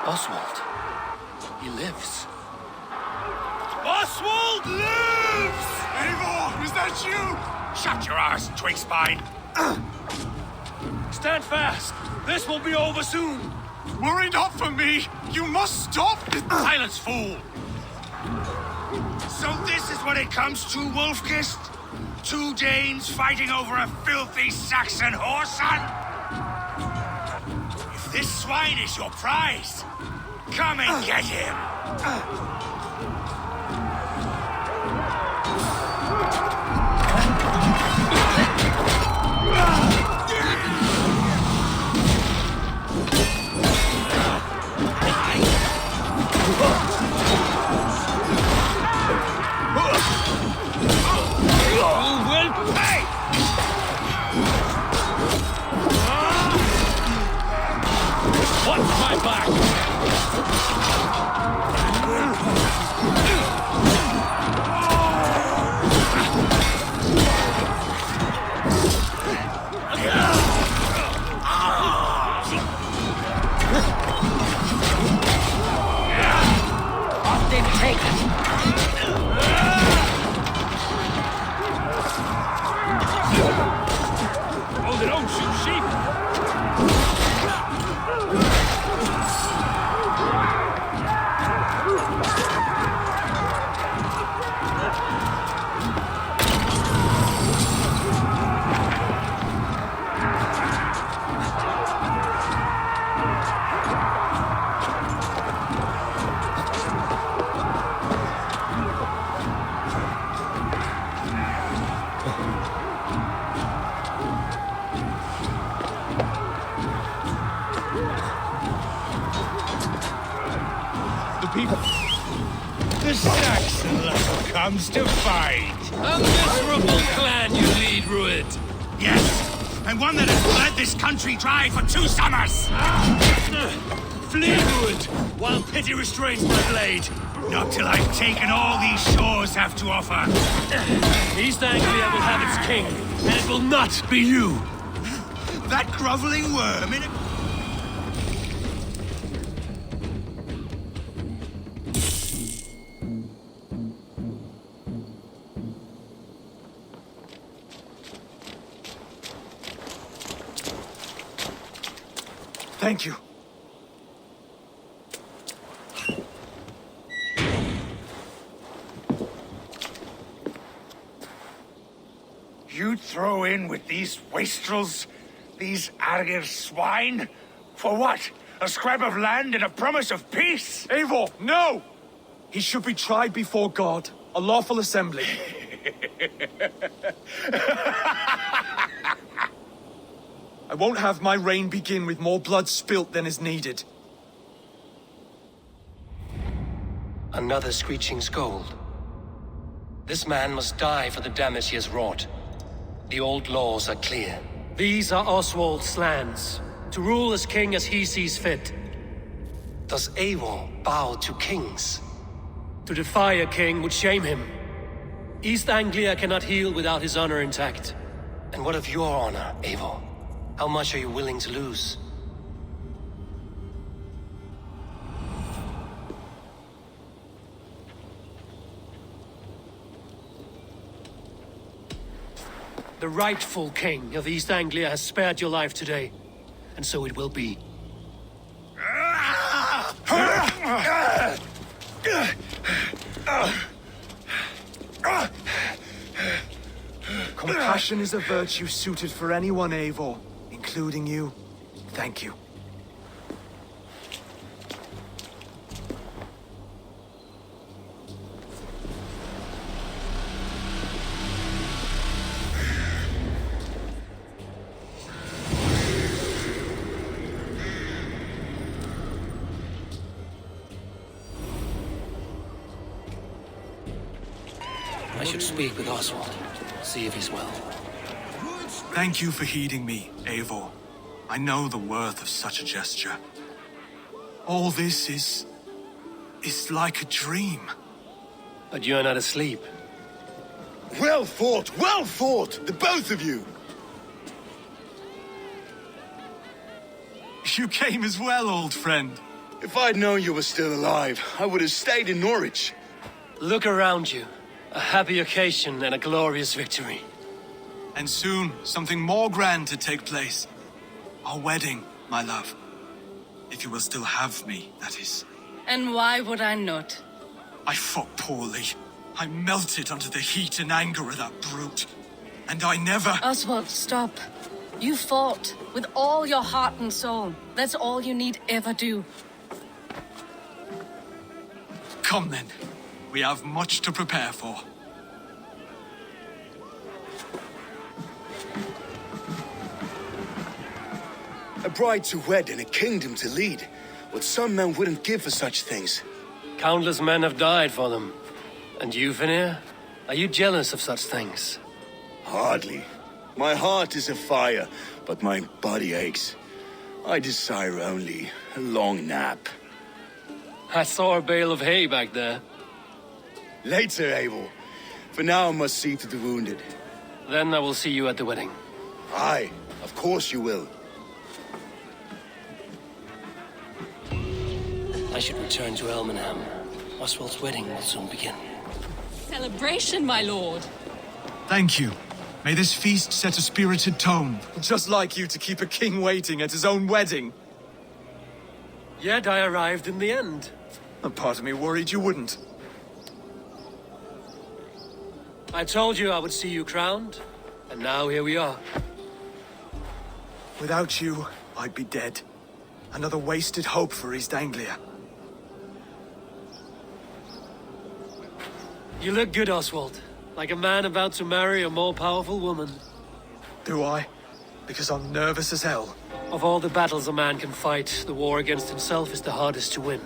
Oswald. He lives. Oswald lives! Eivor, is that you? Shut your arse, twig spine! Stand fast! This will be over soon! Worry not for me! You must stop! Silence, fool! So this is what it comes to, Wolfkist? 2 Danes fighting over a filthy Saxon whoreson? If this swine is your prize, come and get him! my back! Then take it. Oh, they don't shoot sheep! The Saxon love comes to fight. A miserable clan you lead, Rued. Yes, and one that has bled this country dry for 2 summers. Flee, Rued, while pity restrains my blade. Not till I've taken all these shores have to offer. East Anglia will have its king, and it will not be you. That groveling worm in a... Thank you. You throw in with these wastrels, these Argir swine? For what? A scrap of land and a promise of peace? Eivor, no! He should be tried before God, a lawful assembly. I won't have my reign begin with more blood spilt than is needed. Another screeching scold. This man must die for the damage he has wrought. The old laws are clear. These are Oswald's lands, to rule as king as he sees fit. Does Eivor bow to kings? To defy a king would shame him. East Anglia cannot heal without his honor intact. And what of your honor, Eivor? How much are you willing to lose? The rightful king of East Anglia has spared your life today, and so it will be. Compassion is a virtue suited for anyone, Eivor, including you. Thank you. I should speak with Oswald, see if he's well. Thank you for heeding me, Eivor. I know the worth of such a gesture. All this is like a dream. But you're not asleep. Well fought, the both of you! You came as well, old friend. If I'd known you were still alive, I would have stayed in Norwich. Look around you. A happy occasion and a glorious victory. And soon, something more grand to take place. Our wedding, my love. If you will still have me, that is. And why would I not? I fought poorly. I melted under the heat and anger of that brute. And I never... Oswald, stop. You fought with all your heart and soul. That's all you need ever do. Come then. We have much to prepare for. A bride to wed and a kingdom to lead. What some men wouldn't give for such things. Countless men have died for them. And you, Vanir? Are you jealous of such things? Hardly. My heart is afire, but my body aches. I desire only a long nap. I saw a bale of hay back there. Later, Abel. For now, I must see to the wounded. Then I will see you at the wedding. Aye, of course you will. I should return to Elmenham. Oswald's wedding will soon begin. Celebration, my lord. Thank you. May this feast set a spirited tone. Just like you to keep a king waiting at his own wedding. Yet I arrived in the end. A part of me worried you wouldn't. I told you I would see you crowned, and now here we are. Without you, I'd be dead. Another wasted hope for East Anglia. You look good, Oswald. Like a man about to marry a more powerful woman. Do I? Because I'm nervous as hell. Of all the battles a man can fight, the war against himself is the hardest to win.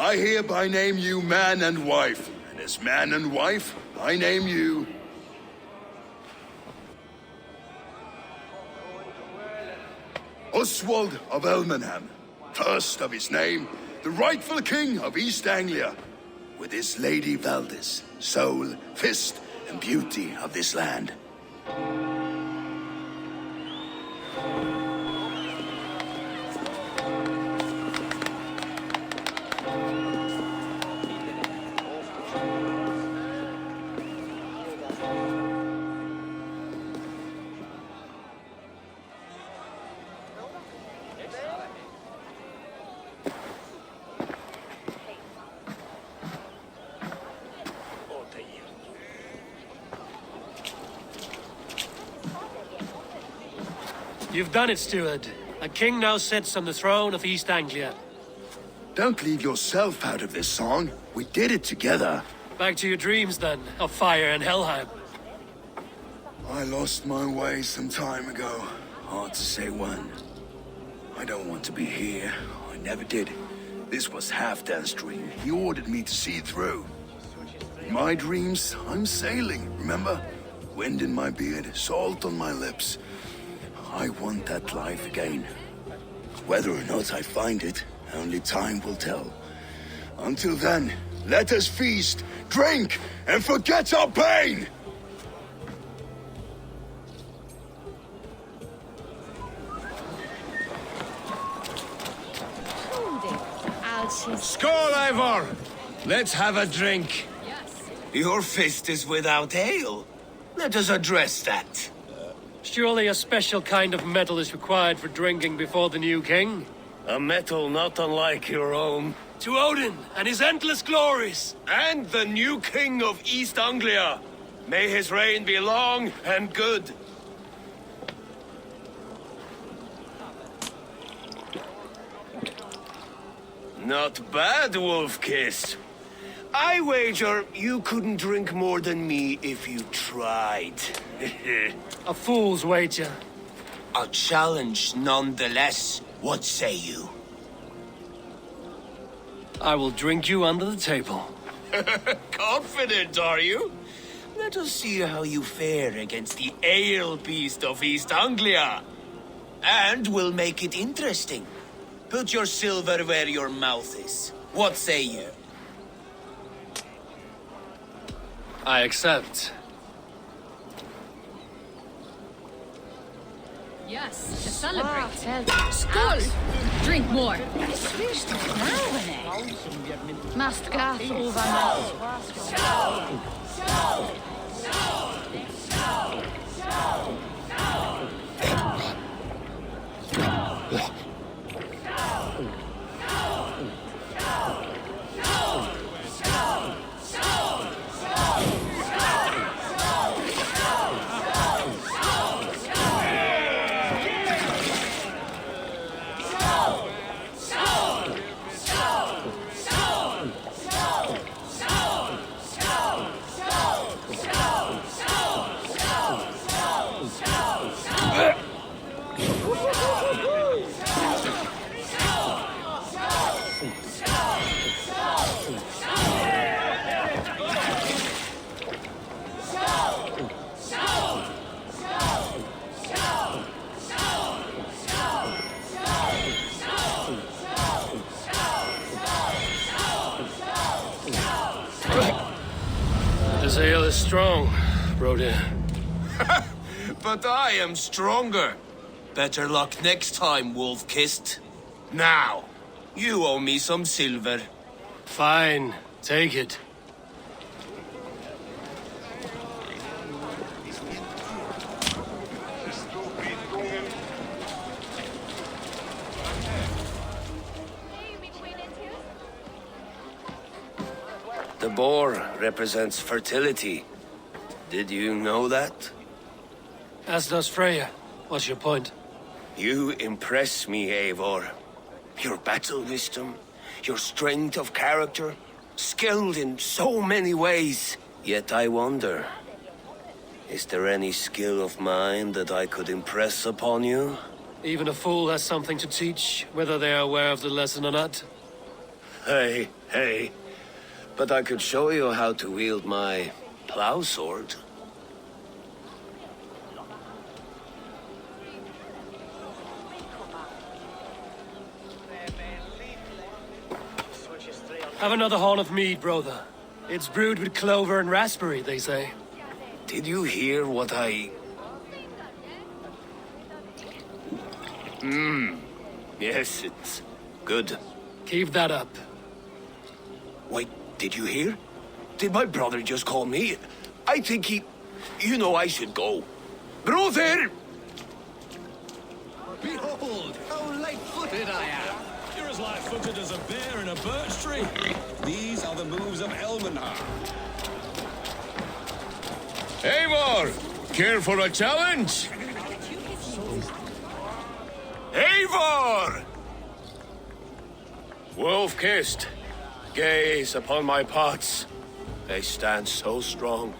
I hereby name you man and wife, and as man and wife, I name you... Oswald of Elmenham, first of his name, the rightful king of East Anglia, with his lady Valdis, soul, fist, and beauty of this land. You've done it, steward. A king now sits on the throne of East Anglia. Don't leave yourself out of this song. We did it together. Back to your dreams, then, of fire and Helheim. I lost my way some time ago. Hard to say when. I don't want to be here. I never did. This was Halfdan's dream. He ordered me to see it through. In my dreams, I'm sailing, remember? Wind in my beard, salt on my lips. I want that life again. Whether or not I find it, only time will tell. Until then, let us feast, drink, and forget our pain! Skål, Ivor! Let's have a drink. Your fist is without ale. Let us address that. Surely a special kind of metal is required for drinking before the new king? A metal not unlike your own. To Odin and his endless glories! And the new king of East Anglia. May his reign be long and good. Not bad, Wolf-Kiss. I wager you couldn't drink more than me if you tried. A fool's wager. A challenge nonetheless. What say you? I will drink you under the table. Confident, are you? Let us see how you fare against the ale beast of East Anglia. And we'll make it interesting. Put your silver where your mouth is. What say you? I accept. Yes, to celebrate. Skål! Drink more. Must gas This ale is strong, Brody. But I am stronger. Better luck next time, Wolf-Kissed. Now, you owe me some silver. Fine, take it. The boar represents fertility. Did you know that? As does Freya. What's your point? You impress me, Eivor. Your battle wisdom, your strength of character, skilled in so many ways. Yet I wonder, is there any skill of mine that I could impress upon you? Even a fool has something to teach, whether they are aware of the lesson or not. Hey. But I could show you how to wield my plow sword. Have another horn of mead, brother. It's brewed with clover and raspberry, they say. Did you hear what I... Yes, it's good. Keep that up. Wait, did you hear? Did my brother just call me? I think he... You know I should go. Brother! Behold, how light-footed I am. You're as light-footed as a bear in a birch tree. These are the moves of Elmenhar. Eivor! Care for a challenge? Eivor! Wolf-Kissed, gaze upon my pots. They stand so strong.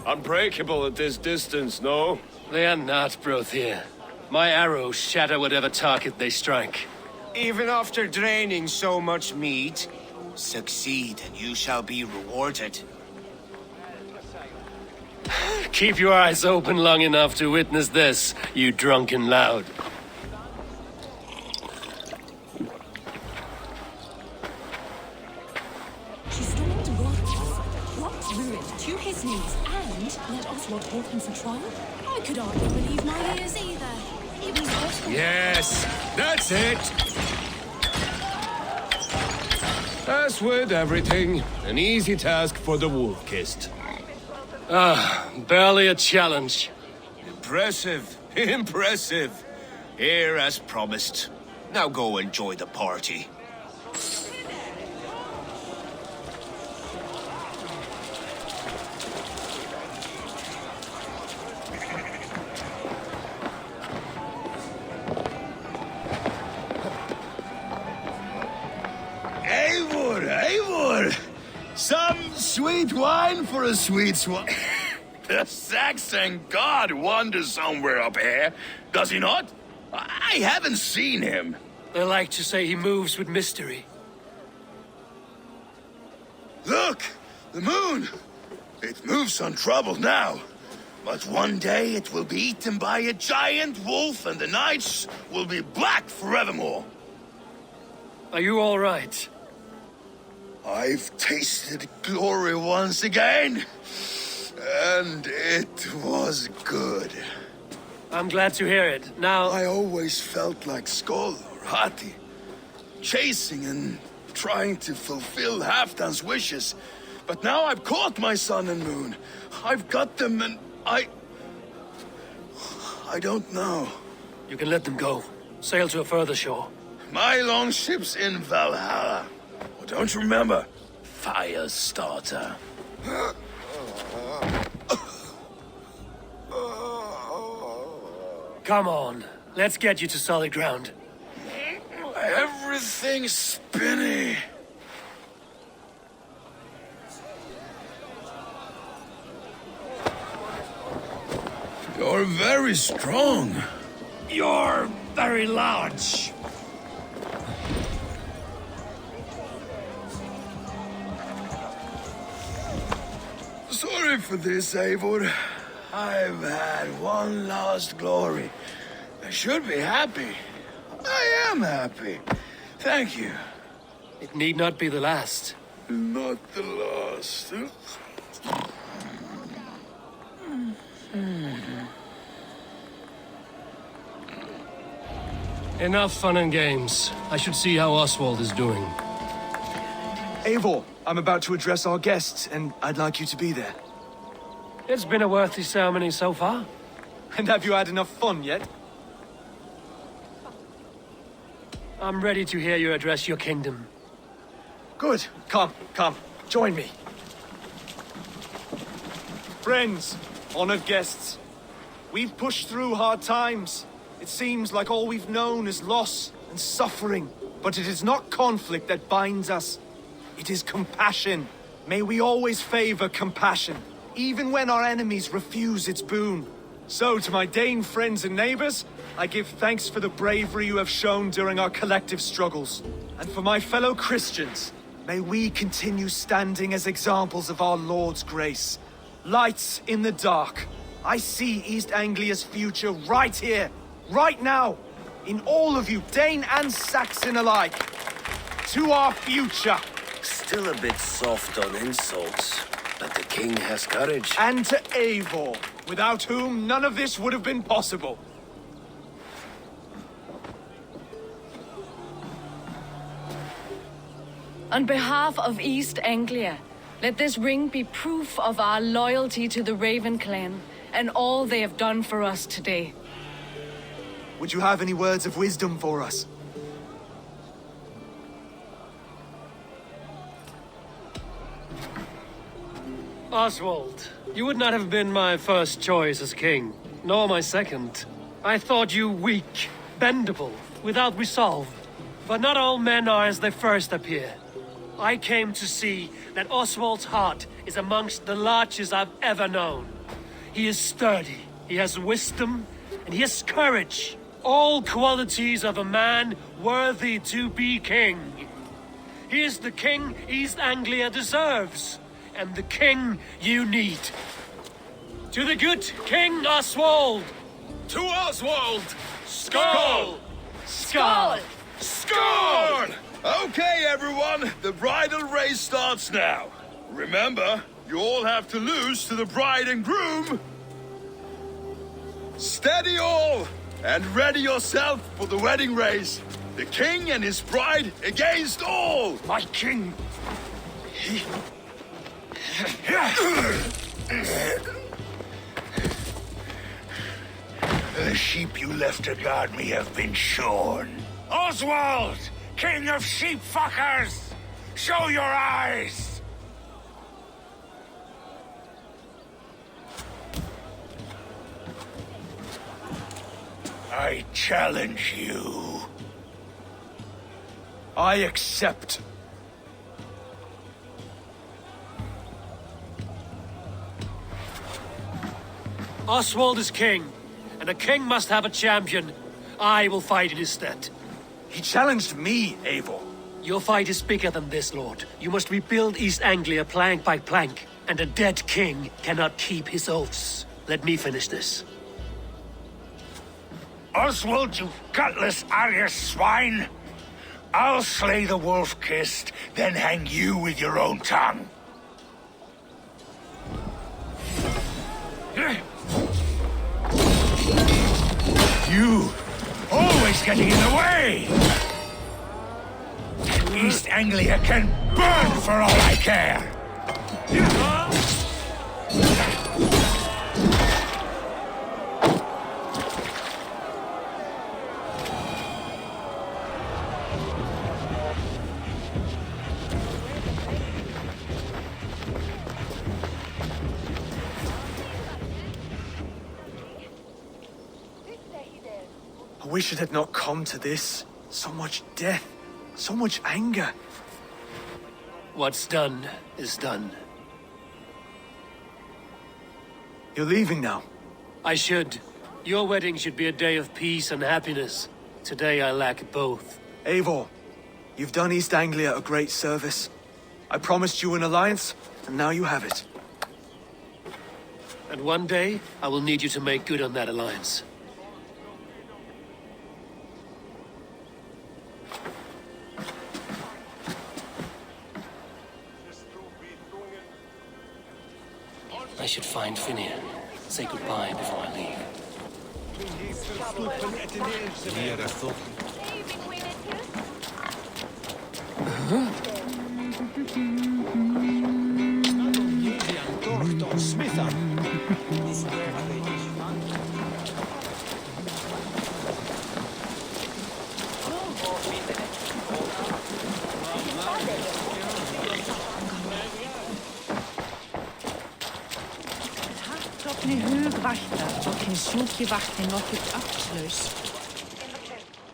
Unbreakable at this distance, no? They are not, Brothir. My arrows shatter whatever target they strike. Even after draining so much mead, succeed and you shall be rewarded. Keep your eyes open long enough to witness this, you drunken loud. She stormed Rothwell, dropped Ruin to his knees, and let Oswald hold him for trial? I could hardly believe my ears either. It was Oswald. Yes, that's it! As with everything, an easy task for the Wolf-Kissed. Barely a challenge. Impressive, impressive. Here as promised. Now go enjoy the party. Eivor, Eivor! Some sweet wine for a sweet swan. The Saxon god wanders somewhere up here, does he not? I haven't seen him. They like to say he moves with mystery. Look! The moon! It moves untroubled now. But one day it will be eaten by a giant wolf and the nights will be black forevermore. Are you all right? I've tasted glory once again. And it was good. I'm glad to hear it. Now... I always felt like Skoll or Hati. Chasing and trying to fulfill Halfdan's wishes. But now I've caught my sun and moon. I've got them and I don't know. You can let them go. Sail to a further shore. My longship's in Valhalla. Oh, don't you remember? Firestarter. Come on. Let's get you to solid ground. Everything's spinny. You're very strong. You're very large. Sorry for this, Eivor. I've had one last glory. I should be happy. I am happy. Thank you. It need not be the last. Not the last. Enough fun and games. I should see how Oswald is doing. Eivor, I'm about to address our guests, and I'd like you to be there. It's been a worthy ceremony so far. And have you had enough fun yet? I'm ready to hear you address your kingdom. Good. Come, join me. Friends, honored guests, we've pushed through hard times. It seems like all we've known is loss and suffering. But it is not conflict that binds us. It is compassion. May we always favor compassion, even when our enemies refuse its boon. So, to my Dane friends and neighbors, I give thanks for the bravery you have shown during our collective struggles. And for my fellow Christians, may we continue standing as examples of our Lord's grace. Lights in the dark. I see East Anglia's future right here, right now, in all of you, Dane and Saxon alike. To our future. Still a bit soft on insults, but the king has courage. And to Eivor, without whom none of this would have been possible. On behalf of East Anglia, let this ring be proof of our loyalty to the Raven clan and all they have done for us today. Would you have any words of wisdom for us? Oswald, you would not have been my first choice as king, nor my second. I thought you weak, bendable, without resolve. But not all men are as they first appear. I came to see that Oswald's heart is amongst the largest I've ever known. He is sturdy, he has wisdom, and he has courage. All qualities of a man worthy to be king. He is the king East Anglia deserves, and the king you need. To the good King Oswald! To Oswald! Skull! Skull! Score! Okay, everyone, the bridal race starts now. Remember, you all have to lose to the bride and groom. Steady all, and ready yourself for the wedding race. The king and his bride against all. My king! The sheep you left to guard me have been shorn. Oswald! King of sheep fuckers! Show your eyes! I challenge you. I accept. Oswald is king, and a king must have a champion. I will fight in his stead. He challenged me, Eivor. Your fight is bigger than this, Lord. You must rebuild East Anglia plank by plank, and a dead king cannot keep his oaths. Let me finish this. Oswald, you gutless Arya swine! I'll slay the wolf-kissed, then hang you with your own tongue. You! Always getting in the way! East Anglia can burn for all I care! I wish it had not come to this. So much death, so much anger. What's done is done. You're leaving now. I should. Your wedding should be a day of peace and happiness. Today I lack both. Eivor, you've done East Anglia a great service. I promised you an alliance, and now you have it. And one day, I will need you to make good on that alliance. I should find Finnear. Say goodbye before I leave.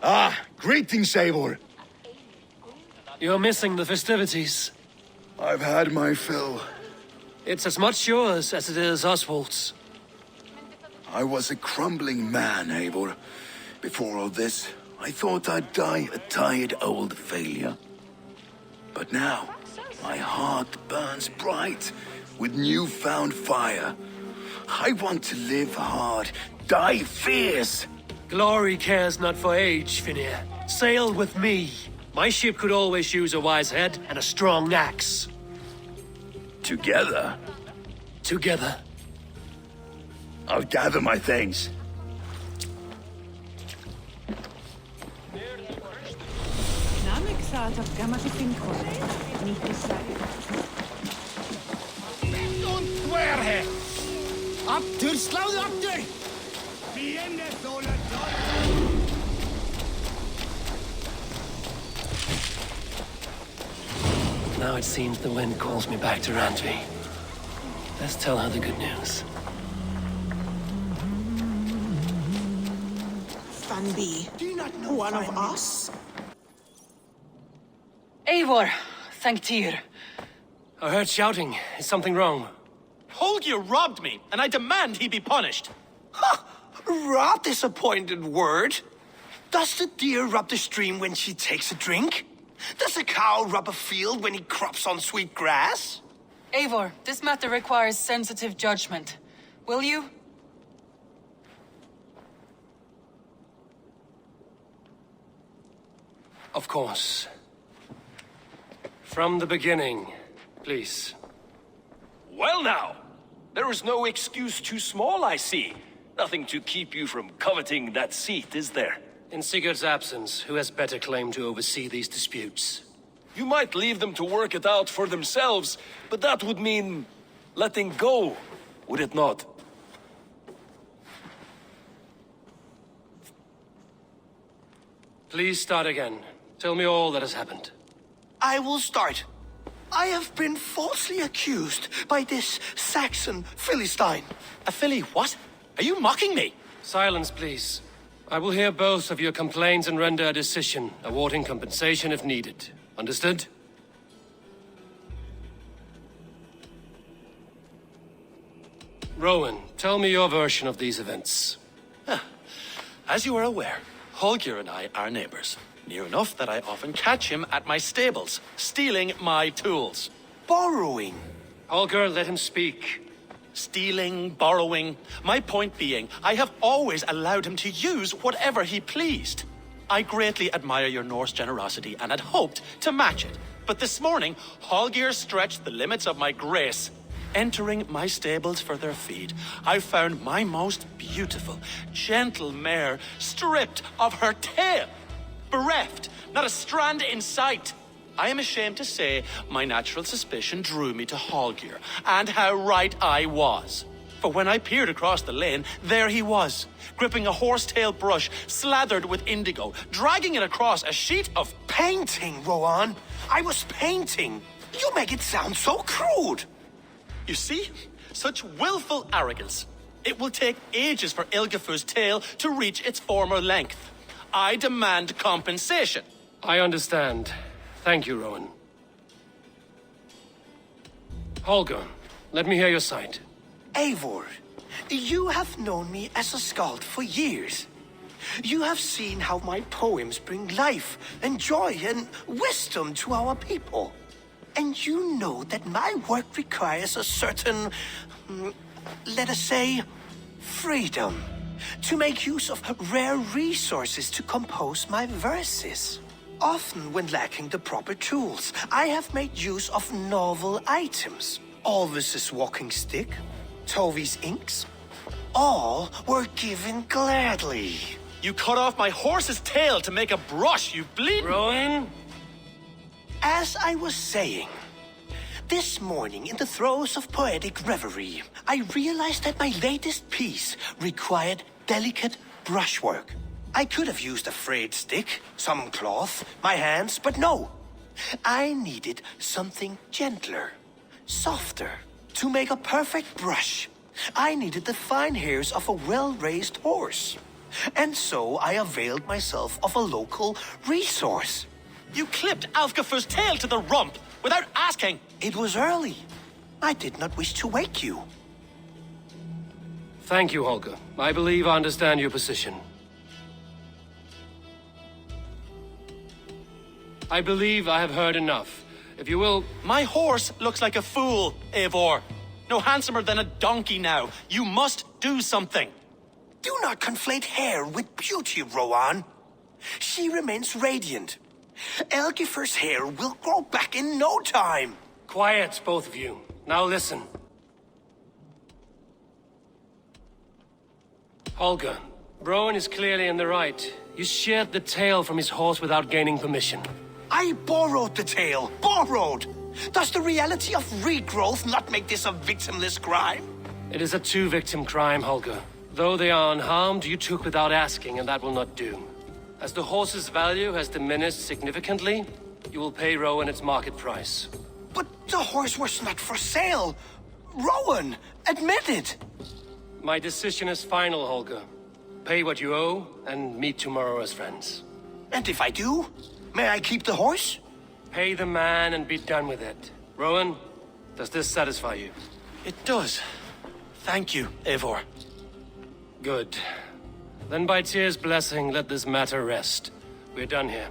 Ah, greetings, Eivor. You're missing the festivities. I've had my fill. It's as much yours as it is Oswald's. I was a crumbling man, Eivor. Before all this, I thought I'd die a tired old failure. But now, my heart burns bright with newfound fire. I want to live hard, die fierce. Glory cares not for age, Finnear. Sail with me. My ship could always use a wise head and a strong axe. Together? Together. I'll gather my things. Aftur, sláðu aftur! Now it seems the wind calls me back to Randvi. Let's tell her the good news. Fanby, do you not know one of us? Eivor, thank Tyr. I heard shouting. Is something wrong? Holger robbed me, and I demand he be punished. Ha! Rot this appointed word. Does the deer rub the stream when she takes a drink? Does a cow rub a field when he crops on sweet grass? Eivor, this matter requires sensitive judgment. Will you? Of course. From the beginning, please. Well now, there is no excuse too small, I see. Nothing to keep you from coveting that seat, is there? In Sigurd's absence, who has better claim to oversee these disputes? You might leave them to work it out for themselves, but that would mean letting go, would it not? Please start again. Tell me all that has happened. I will start. I have been falsely accused by this Saxon Philistine. A Philly what? Are you mocking me? Silence, please. I will hear both of your complaints and render a decision, awarding compensation if needed. Understood? Rowan, tell me your version of these events. As you are aware, Holger and I are neighbors. Near enough that I often catch him at my stables, stealing my tools. Borrowing. Holger, let him speak. Stealing, borrowing. My point being, I have always allowed him to use whatever he pleased. I greatly admire your Norse generosity and had hoped to match it. But this morning, Holger stretched the limits of my grace. Entering my stables for their feed, I found my most beautiful, gentle mare stripped of her tail. Bereft, not a strand in sight. I am ashamed to say my natural suspicion drew me to Holger, and how right I was. For when I peered across the lane, there he was, gripping a horsetail brush slathered with indigo, dragging it across a sheet of painting, Rowan. I was painting. You make it sound so crude. You see? Such willful arrogance. It will take ages for Ilgafur's tail to reach its former length. I demand compensation. I understand. Thank you, Rowan. Holger, let me hear your side. Eivor, you have known me as a skald for years. You have seen how my poems bring life and joy and wisdom to our people. And you know that my work requires a certain, let us say, freedom. To make use of rare resources to compose my verses. Often when lacking the proper tools, I have made use of novel items. Alvis's walking stick, Tovi's inks. All were given gladly. You cut off my horse's tail to make a brush, you bleed. Rowan? As I was saying, this morning in the throes of poetic reverie, I realized that my latest piece required delicate brushwork. I could have used a frayed stick, some cloth, my hands, but no. I needed something gentler, softer. To make a perfect brush, I needed the fine hairs of a well-raised horse. And so I availed myself of a local resource. You clipped Alfgafur's tail to the rump without asking. It was early. I did not wish to wake you. Thank you, Holger. I believe I understand your position. I believe I have heard enough. If you will... My horse looks like a fool, Eivor. No handsomer than a donkey now. You must do something. Do not conflate hair with beauty, Rowan. She remains radiant. Elgifur's hair will grow back in no time. Quiet, both of you. Now listen. Holger, Rowan is clearly in the right. You sheared the tail from his horse without gaining permission. I borrowed the tail. Borrowed! Does the reality of regrowth not make this a victimless crime? It is a two-victim crime, Holger. Though they are unharmed, you took without asking, and that will not do. As the horse's value has diminished significantly, you will pay Rowan its market price. But the horse was not for sale. Rowan, admit it. My decision is final, Holger. Pay what you owe, and meet tomorrow as friends. And if I do, may I keep the horse? Pay the man and be done with it. Rowan, does this satisfy you? It does. Thank you, Eivor. Good. Then by Tyr's blessing, let this matter rest. We're done here.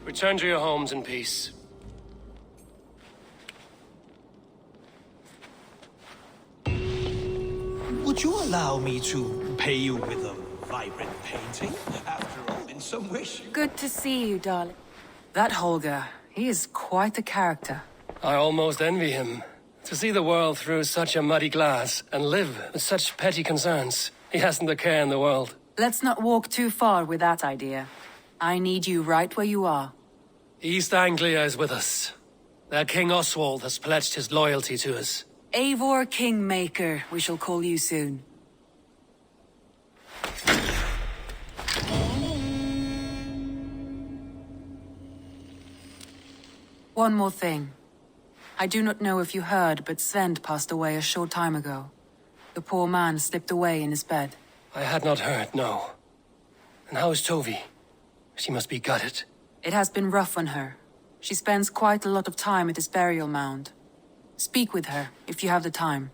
Return to your homes in peace. Would you allow me to pay you with a vibrant painting? After all, in some wish... Good to see you, darling. That Holger, he is quite the character. I almost envy him. To see the world through such a muddy glass and live with such petty concerns. He hasn't a care in the world. Let's not walk too far with that idea. I need you right where you are. East Anglia is with us. Their King Oswald has pledged his loyalty to us. Eivor Kingmaker, we shall call you soon. One more thing. I do not know if you heard, but Svend passed away a short time ago. The poor man slipped away in his bed. I had not heard, no. And how is Tovi? She must be gutted. It has been rough on her. She spends quite a lot of time at his burial mound. Speak with her, if you have the time.